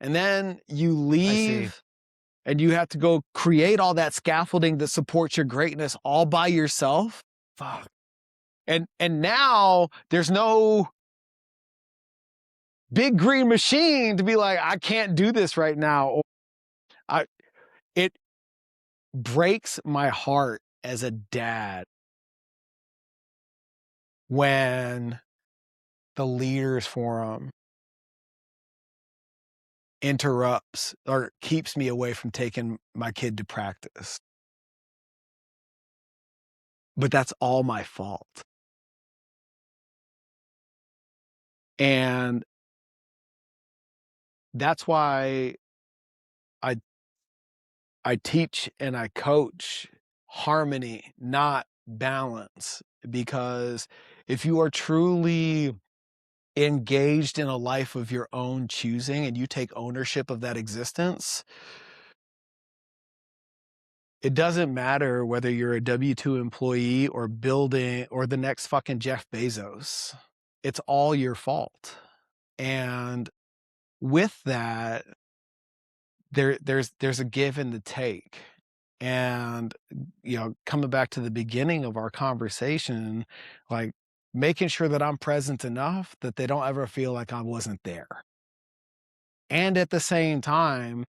And then you I see. leave and you have to go create all that scaffolding that supports your greatness all by yourself. Fuck. And now there's no big green machine to be like, I can't do this right now. Or it breaks my heart as a dad when the leaders forum interrupts or keeps me away from taking my kid to practice. But that's all my fault. And that's why I I teach and I coach harmony, not balance, because if you are truly engaged in a life of your own choosing and you take ownership of that existence, it doesn't matter whether you're a W-2 employee or building or the next fucking Jeff Bezos. It's all your fault. And with that, there's a give and the take. And coming back to the beginning of our conversation, like making sure that I'm present enough that they don't ever feel like I wasn't there. And at the same time,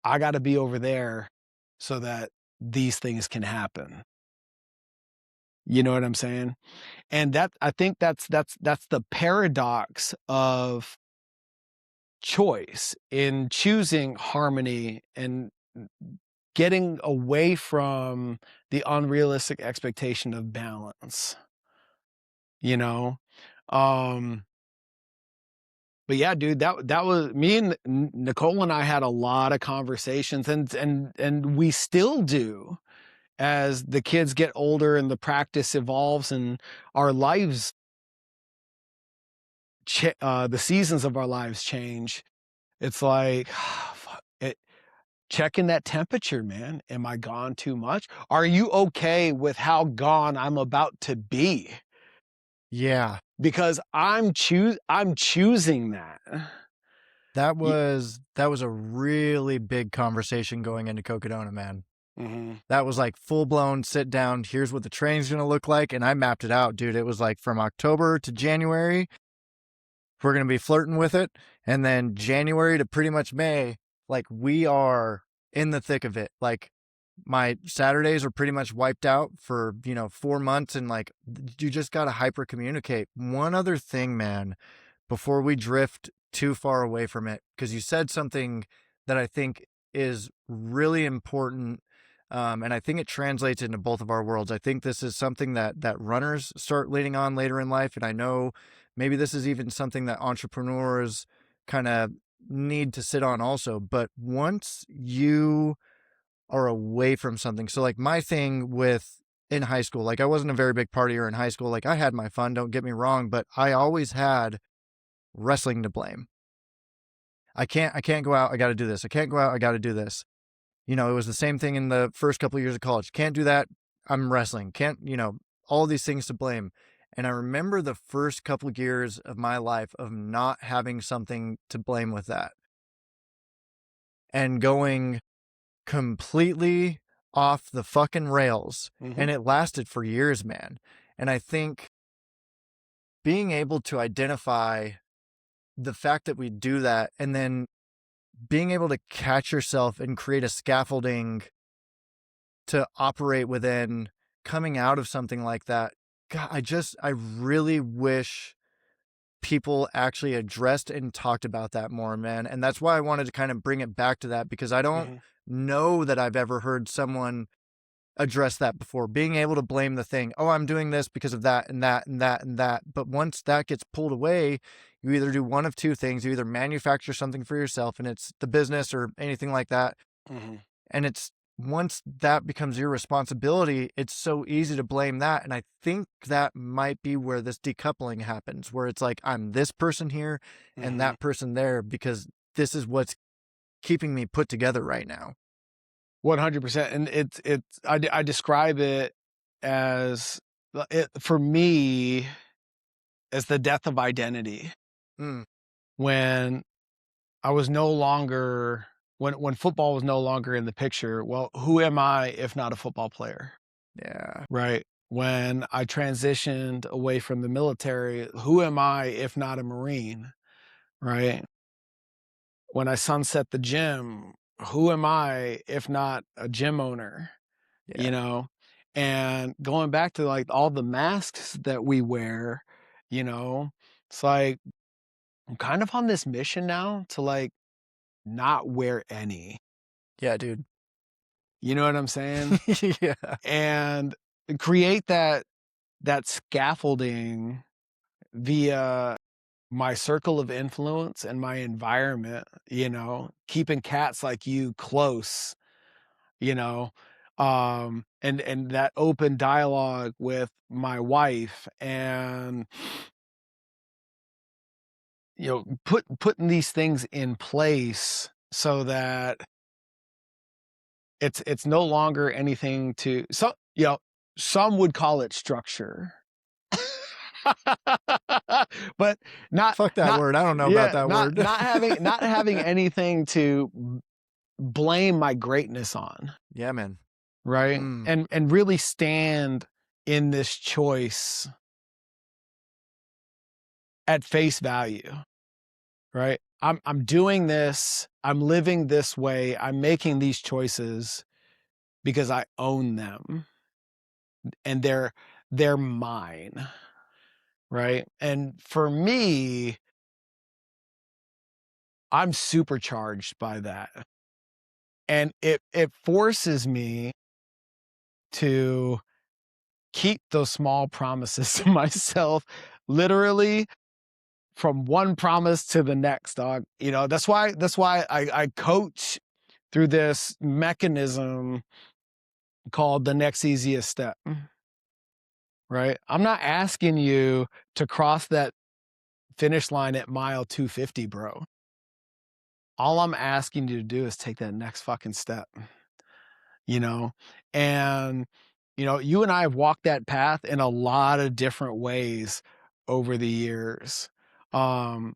I got to be over there so that these things can happen. You know what I'm saying? And that I think that's the paradox of choice in choosing harmony and getting away from the unrealistic expectation of balance, you know? Um, but yeah, dude, that was me and Nicole and I had a lot of conversations and we still do as the kids get older and the practice evolves and our lives, the seasons of our lives change. It's like, checking that temperature, man. Am I gone too much? Are you okay with how gone I'm about to be? Yeah. Because I'm choosing that. Y- That was a really big conversation going into Cocodona, man. Mhm. That was like full blown sit down. Here's what the training's going to look like. And I mapped it out, dude. It was like from October to January, we're going to be flirting with it. And then January to pretty much May, like we are in the thick of it. Like my Saturdays are pretty much wiped out for, 4 months. And like, you just got to hyper communicate. One other thing, man, before we drift too far away from it, because you said something that I think is really important. And I think it translates into both of our worlds. I think this is something that runners start leaning on later in life. And I know maybe this is even something that entrepreneurs kind of need to sit on also. But once you are away from something, so like my thing with in high school, like I wasn't a very big partier in high school. Like I had my fun, don't get me wrong, but I always had wrestling to blame. I can't go out. I got to do this. I can't go out. I got to do this. You know, it was the same thing in the first couple of years of college. Can't do that. I'm wrestling. Can't, you know, all these things to blame. And I remember the first couple of years of my life of not having something to blame with that and going completely off the fucking rails. Mhm. And it lasted for years, man. And I think being able to identify the fact that we do that and then being able to catch yourself and create a scaffolding to operate within coming out of something like that. God, I really wish people actually addressed and talked about that more, man. And that's why I wanted to kind of bring it back to that, because I don't Mhm. know that I've ever heard someone address that before. Being able to blame the thing, oh, I'm doing this because of that and that and that and that. But once that gets pulled away, you either do one of two things. You either manufacture something for yourself and it's the business or anything like that. Mhm. And it's once that becomes your responsibility, it's so easy to blame that. And I think that might be where this decoupling happens, where it's like, I'm this person here and Mhm. that person there because this is what's keeping me put together right now. 100%. And I describe it as for me as the death of identity. Mm, When I was no longer when football was no longer in the picture, well, who am I if not a football player, yeah. right? When I transitioned away from the military, who am I if not a Marine, right? When I sunset the gym, who am I if not a gym owner, Yeah. you know? And going back to like all the masks that we wear, you know, it's like I'm kind of on this mission now to like not wear any. Yeah, dude. You know what I'm saying? Yeah. And create that scaffolding via my circle of influence and my environment, you know, keeping cats like you close, you know, and that open dialogue with my wife and you know, putting these things in place so that it's no longer anything to some, you know, some would call it structure. But not Fuck that not word. I don't know about yeah, that word. not having anything to blame my greatness on, Yeah, man. right? Mm. And really stand in this choice at face value, right? I'm doing this, I'm living this way, I'm making these choices because I own them and they're mine, right? And for me, I'm supercharged by that. And it forces me to keep those small promises to myself, literally from one promise to the next, dog. You know, that's why I coach through this mechanism called the next easiest step. Right? I'm not asking you to cross that finish line at mile 250, bro. All I'm asking you to do is take that next fucking step, you know? And, you know, you and I have walked that path in a lot of different ways over the years. Um,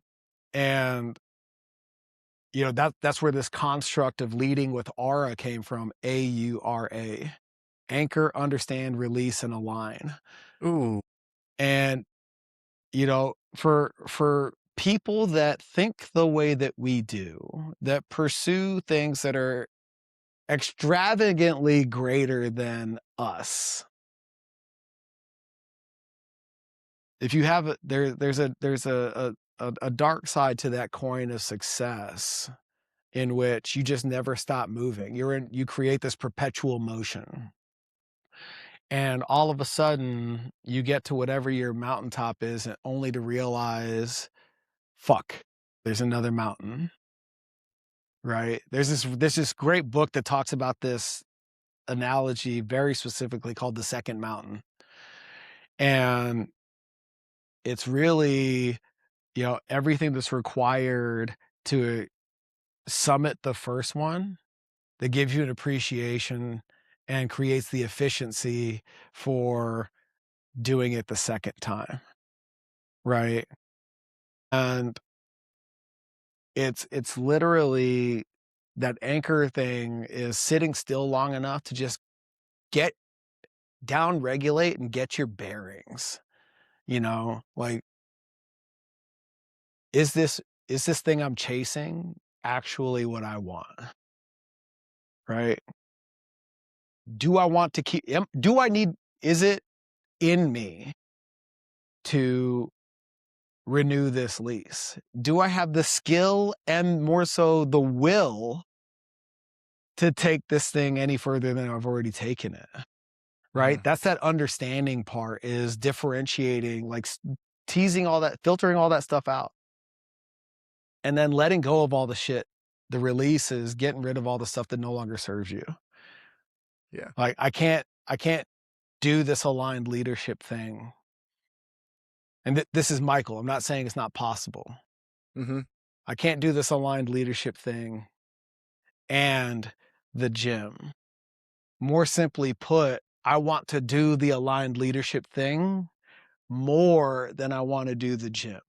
and you know, that's where this construct of leading with aura came from, AURA. Anchor, understand, release, and align. Ooh. And, you know, for people that think the way that we do, that pursue things that are extravagantly greater than us. If you have there's a dark side to that coin of success in which you just never stop moving. You create this perpetual motion. And all of a sudden you get to whatever your mountaintop is and only to realize, fuck, there's another mountain, right? There's this great book that talks about this analogy very specifically called The Second Mountain. And it's really, everything that's required to summit the first one that gives you an appreciation and creates the efficiency for doing it the second time, right? And it's literally that anchor thing is sitting still long enough to just get down regulate and get your bearings, like, is this thing I'm chasing actually what I want, right? Do I want to do I need, is it in me to renew this lease? Do I have the skill and more so the will to take this thing any further than I've already taken it? Right? Mhm. That's that understanding part, is differentiating, like teasing all that, filtering all that stuff out, and then letting go of all the shit. The release is getting rid of all the stuff that no longer serves you. Yeah. Like I can't do this aligned leadership thing. And this is Mycal. I'm not saying it's not possible. Mhm. I can't do this aligned leadership thing and the gym. More simply put, I want to do the aligned leadership thing more than I want to do the gym.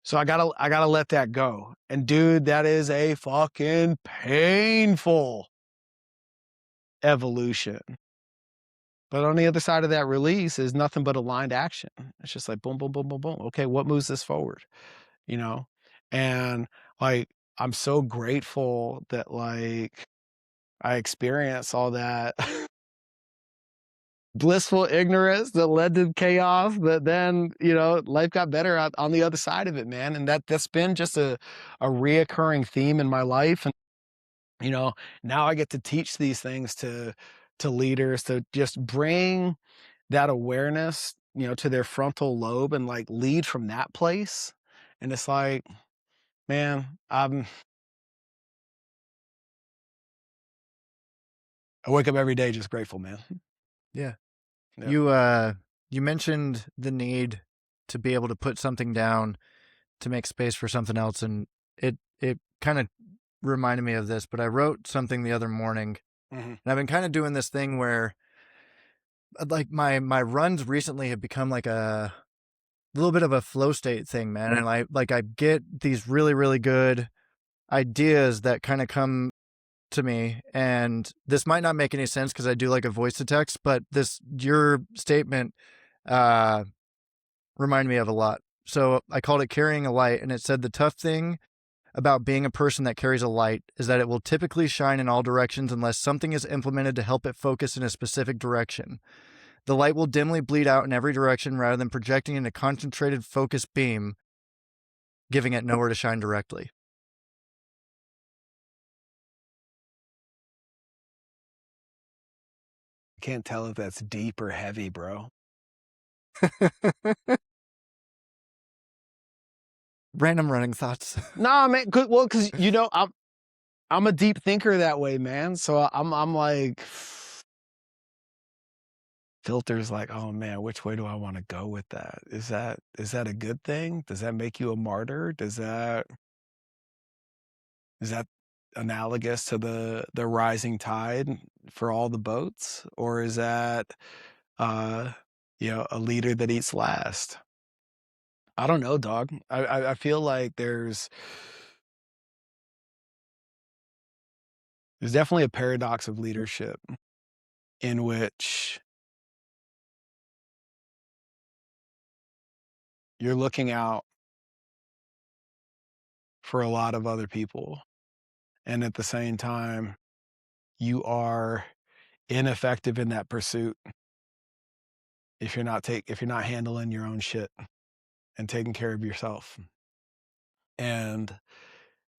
So I gotta let that go. And dude, that is a fucking painful evolution. But on the other side of that release is nothing but aligned action. It's just like boom, boom, boom, boom, boom. Okay, what moves this forward? You know? And like, I'm so grateful that like I experienced all that blissful ignorance that led to chaos, that then, life got better on the other side of it, man. And that's been just a reoccurring theme in my life. And, now I get to teach these things to leaders, to just bring that awareness, to their frontal lobe and like lead from that place. And it's like, man, I wake up every day just grateful, man. Yeah. Yeah. You mentioned the need to be able to put something down to make space for something else, and it kind of reminded me of this, but I wrote something the other morning, Mhm. and I've been kind of doing this thing where like my runs recently have become like a little bit of a flow state thing, man. And I get these really, really good ideas that kind of come to me. And this might not make any sense because I do like a voice to text, but your statement uh reminded me of a lot. So I called it carrying a light, and it said the tough thing about being a person that carries a light is that it will typically shine in all directions unless something is implemented to help it focus in a specific direction. The light will dimly bleed out in every direction rather than projecting in a concentrated focused beam, giving it nowhere to shine directly. Can't tell if that's deep or heavy, bro. Random running thoughts. Nah, man. Well, because I'm a deep thinker that way, man. So I'm like filters like, oh man, which way do I want to go with that? Is that a good thing? Does that make you a martyr? Is that analogous to the rising tide for all the boats? Or is that uh a leader that eats last? I don't know, dog. I feel like there's definitely a paradox of leadership in which you're looking out for a lot of other people, and at the same time, you are ineffective in that pursuit if you're not handling your own shit and taking care of yourself. And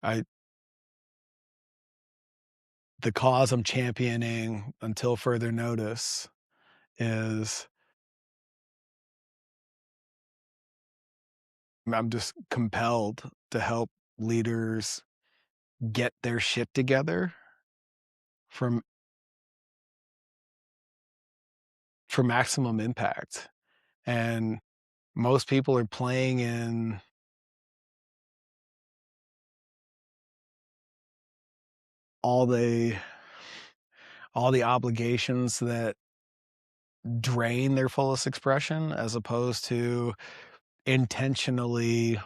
I the cause I'm championing until further notice is I'm just compelled to help leaders get their shit together from for maximum impact. And Most people are playing in all the all the obligations that drain their fullest expression as opposed to intentionally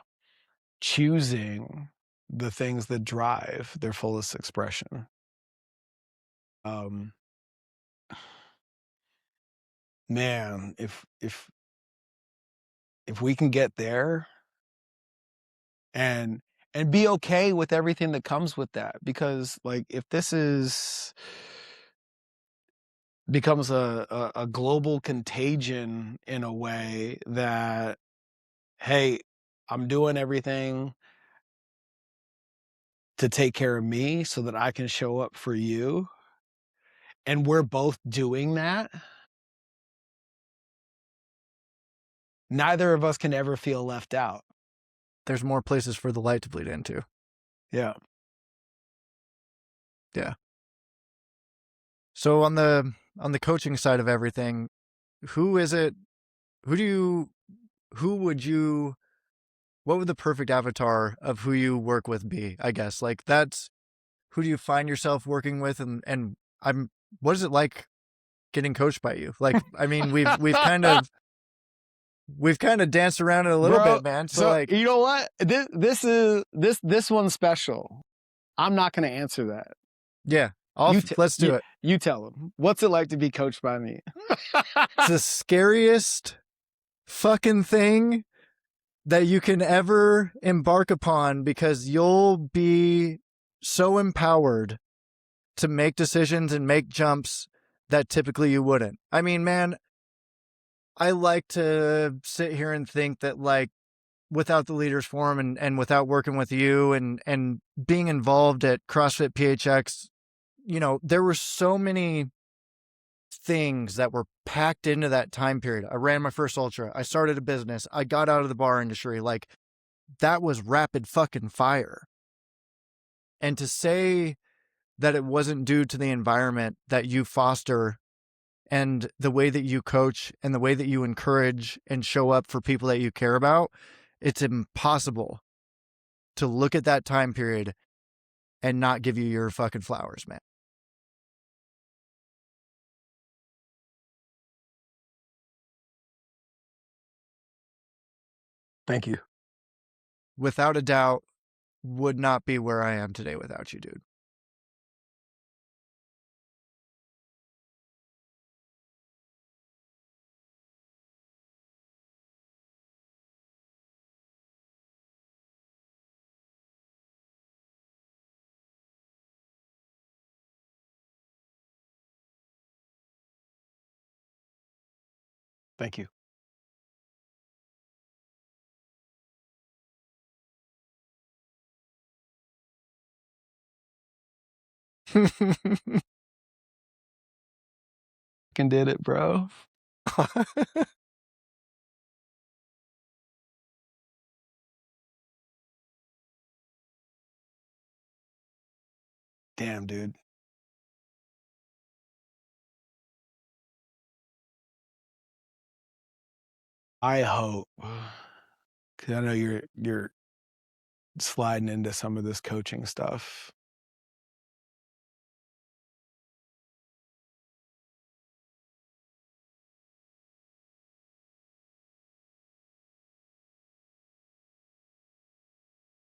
choosing the things that drive their fullest expression. Um, man, if we can get there and be okay with everything that comes with that, because like if this is becomes a global contagion in a way that, hey, I'm doing everything to take care of me so that I can show up for you, and we're both doing that, neither of us can ever feel left out. There's more places for the light to bleed into. Yeah. Yeah. So on the coaching side of everything, who is it? Who would you? What would the perfect avatar of who you work with be? I guess like that's who do you find yourself working with, and I'm what is it like getting coached by you? Like I mean we've kind of danced around it a little Bro, bit, man. So so like you know what? This one's special. I'm not gonna answer that. yeah, let's do it. You tell him. What's it like to be coached by me? It's the scariest fucking thing that you can ever embark upon because you'll be so empowered to make decisions and make jumps that typically you wouldn't. I mean, man, I like to sit here and think that like without the leaders forum and without working with you and being involved at CrossFit PHX, you know, there were so many things that were packed into that time period. I ran my first ultra. I started a business. I got out of the bar industry. Like that was rapid fucking fire. And to say that it wasn't due to the environment that you foster and the way that you coach and the way that you encourage and show up for people that you care about, it's impossible to look at that time period and not give you your fucking flowers, man. Thank you. Without a doubt, would not be where I am today without you, dude. Thank you. Fucking did it, bro. Damn, dude. I hope, because I know you're sliding into some of this coaching stuff.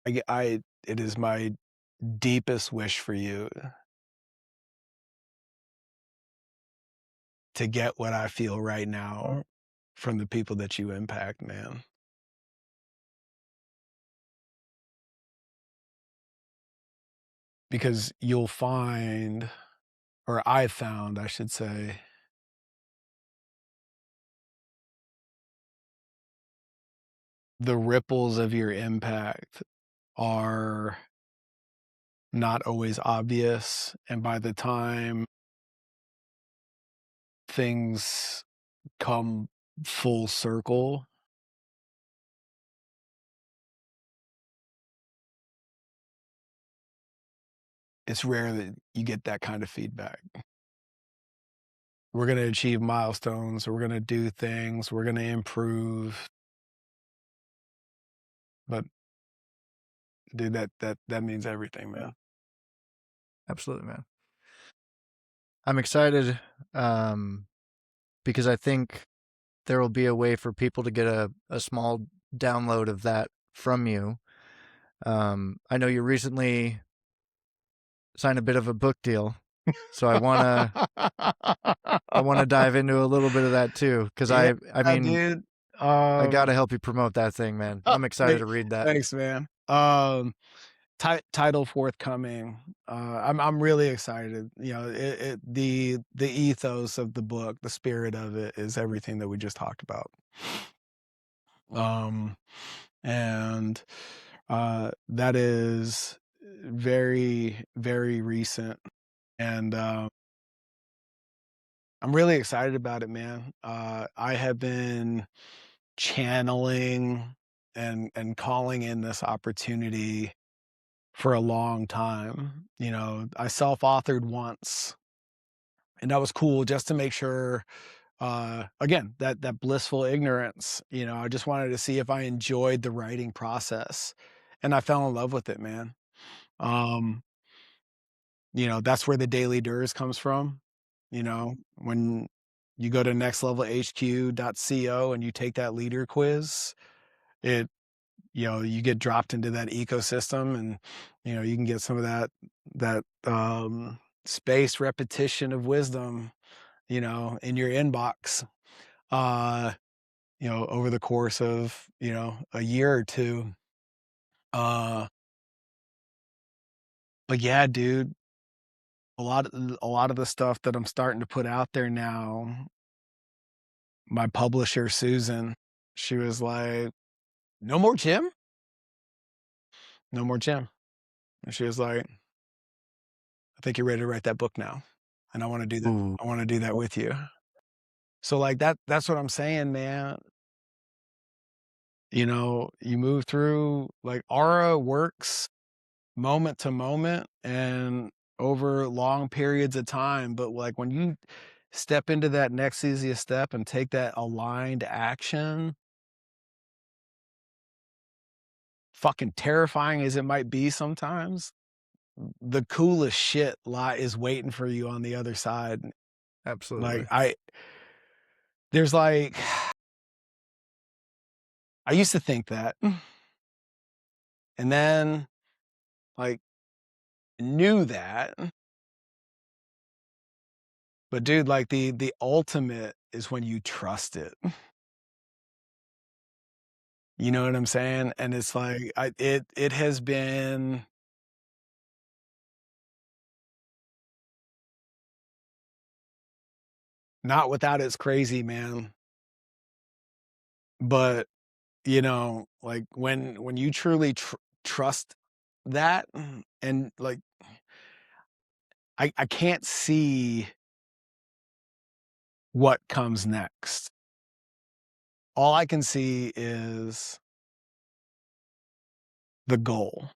It is my deepest wish for you to get what I feel right now from the people that you impact, man. Because you'll find, or I've found, I should say, the ripples of your impact are not always obvious. And by the time things come full circle, it's rare that you get that kind of feedback. We're going to achieve milestones, we're going to do things, we're going to improve. But dude, that means everything, man. Absolutely, man. I'm excited because I think there will be a way for people to get a small download of that from you. I know you recently signed a bit of a book deal, so I wanna dive into a little bit of that too, because Yeah, I mean, dude. I gotta help you promote that thing, man. Oh, I'm excited to read that. thanks, man. Title forthcoming. I'm really excited. You know, the ethos of the book, the spirit of it is everything that we just talked about. Um, and that is very, very recent, and I'm really excited about it, man. I have been channeling and calling in this opportunity for a long time. You know, I self-authored once, and that was cool just to make sure, again, that blissful ignorance, you know, I just wanted to see if I enjoyed the writing process, and I fell in love with it, man. Um, you know, that's where the daily DERS comes from, you know, when you go to nextlevelhq.co and you take that leader quiz, it you know, you get dropped into that ecosystem and, you know, you can get some of that spaced repetition of wisdom, you know, in your inbox, uh, you know, over the course of, you know, a year or two. Uh, but yeah, dude, a lot of the stuff that I'm starting to put out there now, my publisher, Susan, she was like, "No more gym? No more gym." And she was like, "I think you're ready to write that book now. And I want to do that. Ooh, I want to do that with you." So like that's what I'm saying, man. You know, you move through like aura works moment to moment and over long periods of time. But like when you step into that next easiest step and take that aligned action, fucking terrifying as it might be sometimes, the coolest shit is waiting for you on the other side. Like absolutely. there's like, I used to think that, and then like knew that, but dude, like the ultimate is when you trust it. You know what I'm saying? And it's like it has been not without its crazy, man. But you know, like when you truly trust that, and like I can't see what comes next. All I can see is the goal,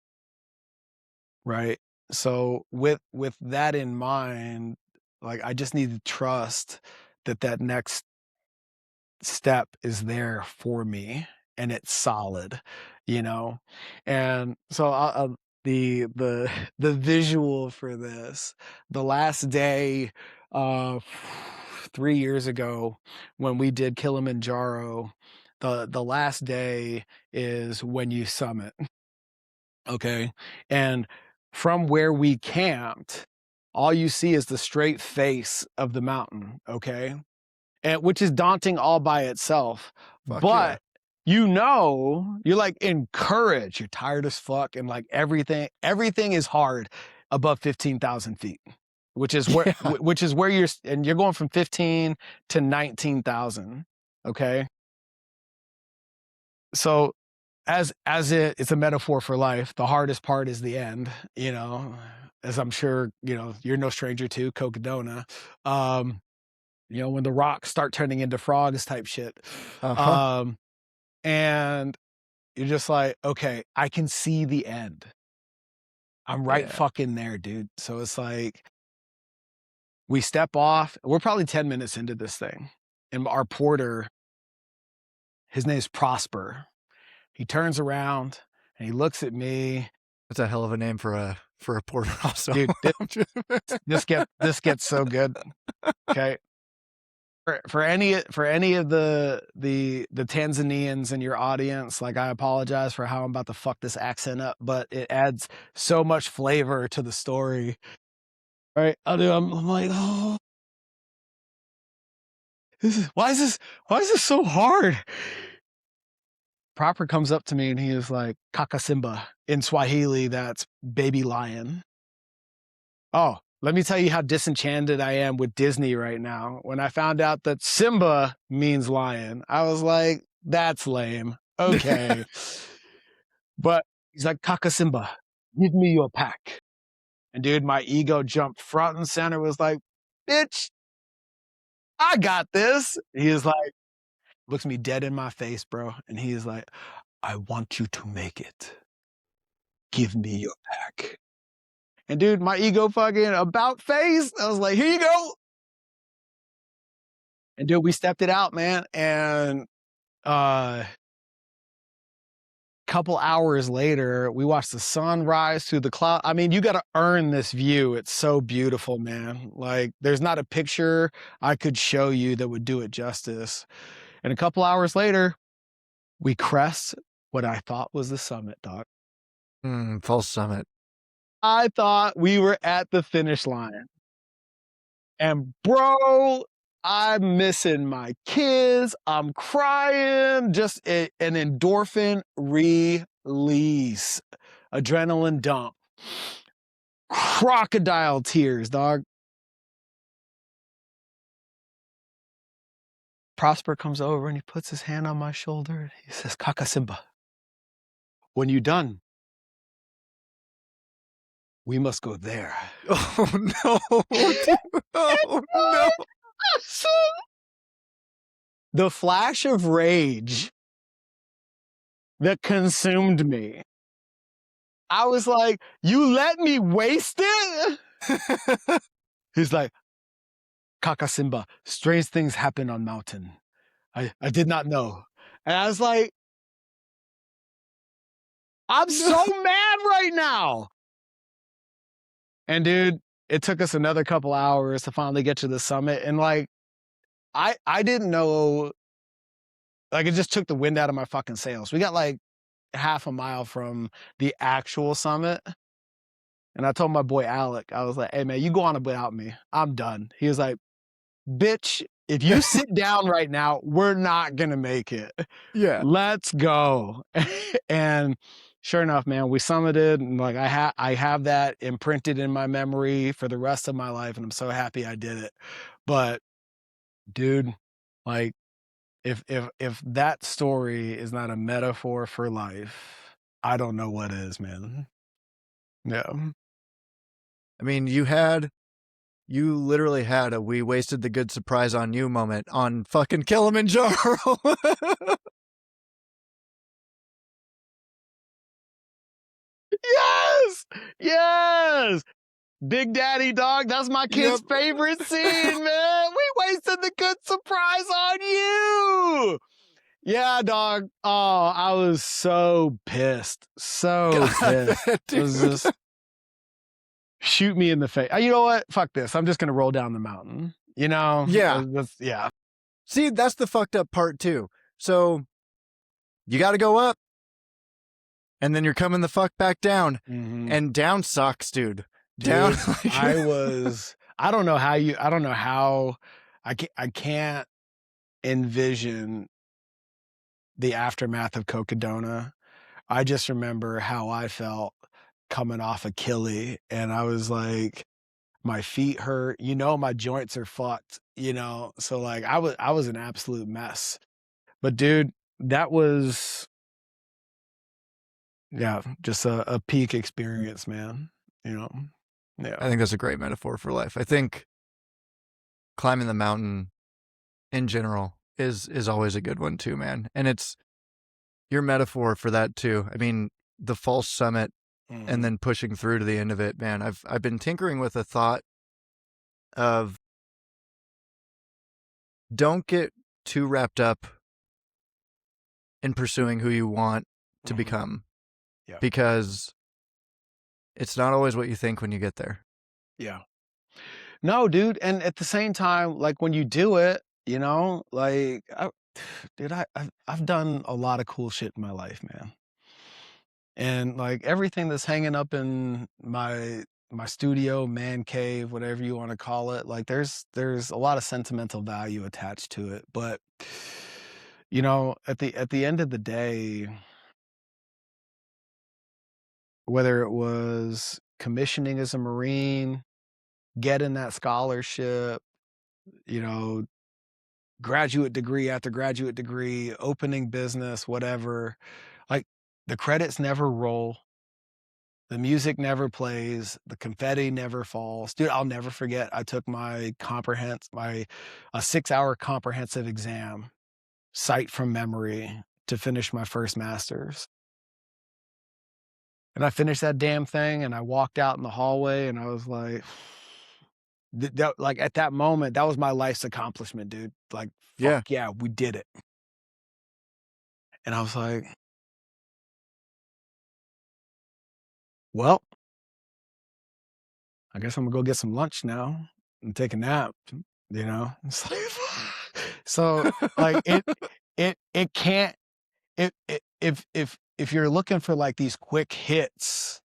right? So with that in mind, like I just need to trust that that next step is there for me and it's solid, you know? And so the the visual for this, the last day, uh, 3 years ago when we did Kilimanjaro, the last day is when you summit, okay? And from where we camped, all you see is the straight face of the mountain, okay? And which is daunting all by itself. Fuck yeah. But you know, you're like encouraged. You're tired as fuck, and like everything is hard above 15,000 feet, which is where Yeah. which is where and you're going from 15 to 19,000. Okay, so it's a metaphor for life. The hardest part is the end. You know, as I'm sure you know, you're no stranger to Cocodona. Um, you know, when the rocks start turning into frogs type shit. Uh-huh. Um, and you're just like, okay, I can see the end. I'm right Yeah. fucking there, dude. So it's like we step off. We're probably 10 minutes into this thing. And our porter, his name's Prosper. He turns around and he looks at me. That's a hell of a name for a porter also. Dude, this gets so good. Okay. For any of the Tanzanians in your audience, like, I apologize for how I'm about to fuck this accent up, but it adds so much flavor to the story. Right? I'm like, oh, why is this so hard? Proper comes up to me and he is like, Kaka Simba. In Swahili, that's baby lion. Oh, let me tell you how disenchanted I am with Disney right now. When I found out that Simba means lion, I was like, that's lame. Okay. But he's like, Kaka Simba, give me your pack. And dude, my ego jumped front and center, was like, bitch, I got this. He is like, looks me dead in my face, bro. And he is like, I want you to make it. Give me your pack. And dude, my ego fucking about face. I was like, here you go. And dude, we stepped it out, man. And couple hours later, we watched the sun rise through the cloud. I mean, you got to earn this view. It's so beautiful, man. Like, there's not a picture I could show you that would do it justice. And a couple hours later, we crest what I thought was the summit, Doc. False summit. I thought we were at the finish line. And bro, I'm missing my kids. I'm crying. Just an endorphin release, adrenaline dump, crocodile tears, dog. Prosper comes over and he puts his hand on my shoulder. He says, Kaka Simba, when you're done, we must go there. Oh no! Dude. Oh no! The flash of rage that consumed me. I was like, you let me waste it? He's like, Kaka Simba, strange things happen on mountain. I did not know. And I was like, I'm so mad right now. And dude, it took us another couple hours to finally get to the summit. And like, I didn't know, like, it just took the wind out of my fucking sails. We got like half a mile from the actual summit. And I told my boy Alec, I was like, hey man, you go on without me. I'm done. He was like, bitch, if you sit down right now, we're not gonna make it. Yeah. Let's go. And sure enough, man, we summited, and like I have that imprinted in my memory for the rest of my life, and I'm so happy I did it. But dude, like, if that story is not a metaphor for life, I don't know what is, man. Yeah. I mean, you literally had a "we wasted the good surprise on you" moment on fucking Kilimanjaro. Yes! Yes! Big Daddy, dog, that's my kid's favorite scene, man. We wasted the good surprise on you. Yeah, dog. Oh, I was so pissed. So pissed. It was just, shoot me in the face. You know what? Fuck this. I'm just going to roll down the mountain. You know? Yeah. Yeah. See, that's the fucked up part too. So you got to go up, and then you're coming the fuck back down, and down sucks, dude. Down. Dude, I don't know how I can't envision the aftermath of Cocodona. I just remember how I felt coming off Achilles, and I was like, my feet hurt, my joints are fucked, so like I was an absolute mess. But dude, that was, yeah, just a peak experience, man. Yeah. I think that's a great metaphor for life. I think climbing the mountain in general is always a good one too, man. And it's your metaphor for that too. I mean, the false summit and then pushing through to the end of it, man. I've been tinkering with a thought of, don't get too wrapped up in pursuing who you want to become, Yeah. because it's not always what you think when you get there. Yeah. No, dude, and at the same time, like, when you do it, like, dude, I've done a lot of cool shit in my life, man. And, like, everything that's hanging up in my studio, man cave, whatever you wanna call it, like, there's a lot of sentimental value attached to it, but, at the end of the day, whether it was commissioning as a Marine, getting that scholarship, you know, graduate degree after graduate degree, opening business, whatever, like, the credits never roll. The music never plays, the confetti never falls. Dude, I'll never forget, I took a 6-hour comprehensive exam, sight from memory, to finish my first master's. And I finished that damn thing, and I walked out in the hallway, and I was like, like, at that moment, that was my life's accomplishment, dude. Like, Yeah. fuck yeah, we did it. And I was like, well, I guess I'm gonna go get some lunch now and take a nap, you know? It's like, so, like, it can't if you're looking for, like, these quick hits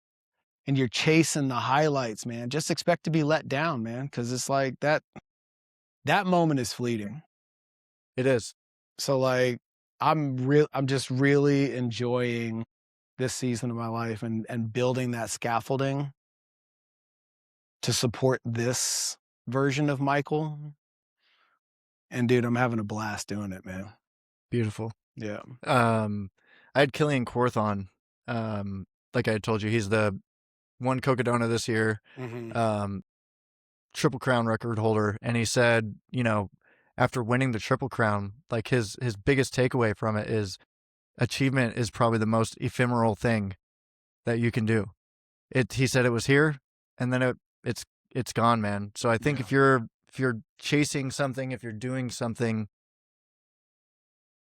and you're chasing the highlights, man, just expect to be let down, man, because it's like that moment is fleeting. It is. So, like, I'm just really enjoying this season of my life and building that scaffolding to support this version of Mycal. And dude, I'm having a blast doing it, man. Beautiful. Yeah. I had Killian Korth on. Like I told you, he's the won Cocodona this year, Mhm. Triple Crown record holder, and he said, after winning the Triple Crown, like his biggest takeaway from it is achievement is probably the most ephemeral thing that you can do. He said it was here, and then it's gone, man. So I think Yeah. if you're chasing something, if you're doing something,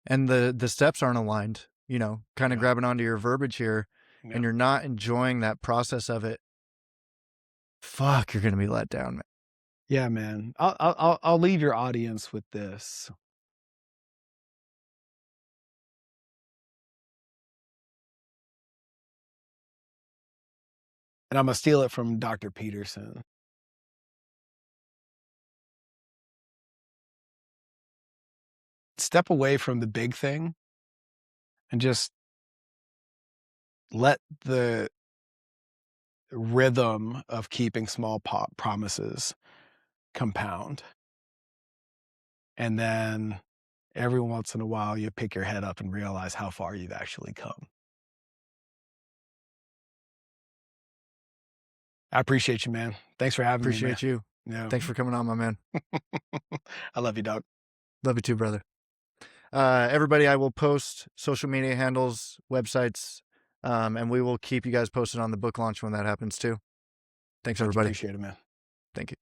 and the steps aren't aligned, kind of Yeah. grabbing onto your verbiage here, Yeah. and you're not enjoying that process of it, fuck, you're gonna be let down, man. Yeah, man. I'll leave your audience with this. And Imma steal it from Dr. Peterson. Step away from the big thing and just let the rhythm of keeping small promises compound. And then every once in a while, you pick your head up and realize how far you've actually come. I appreciate you, man. Thanks for having me, man. Appreciate you. Yeah. Thanks for coming on, my man. I love you, dog. Love you too, brother. Everybody, I will post social media handles, websites, and we will keep you guys posted on the book launch when that happens too. Thanks, Much everybody. appreciated, man. Thank you.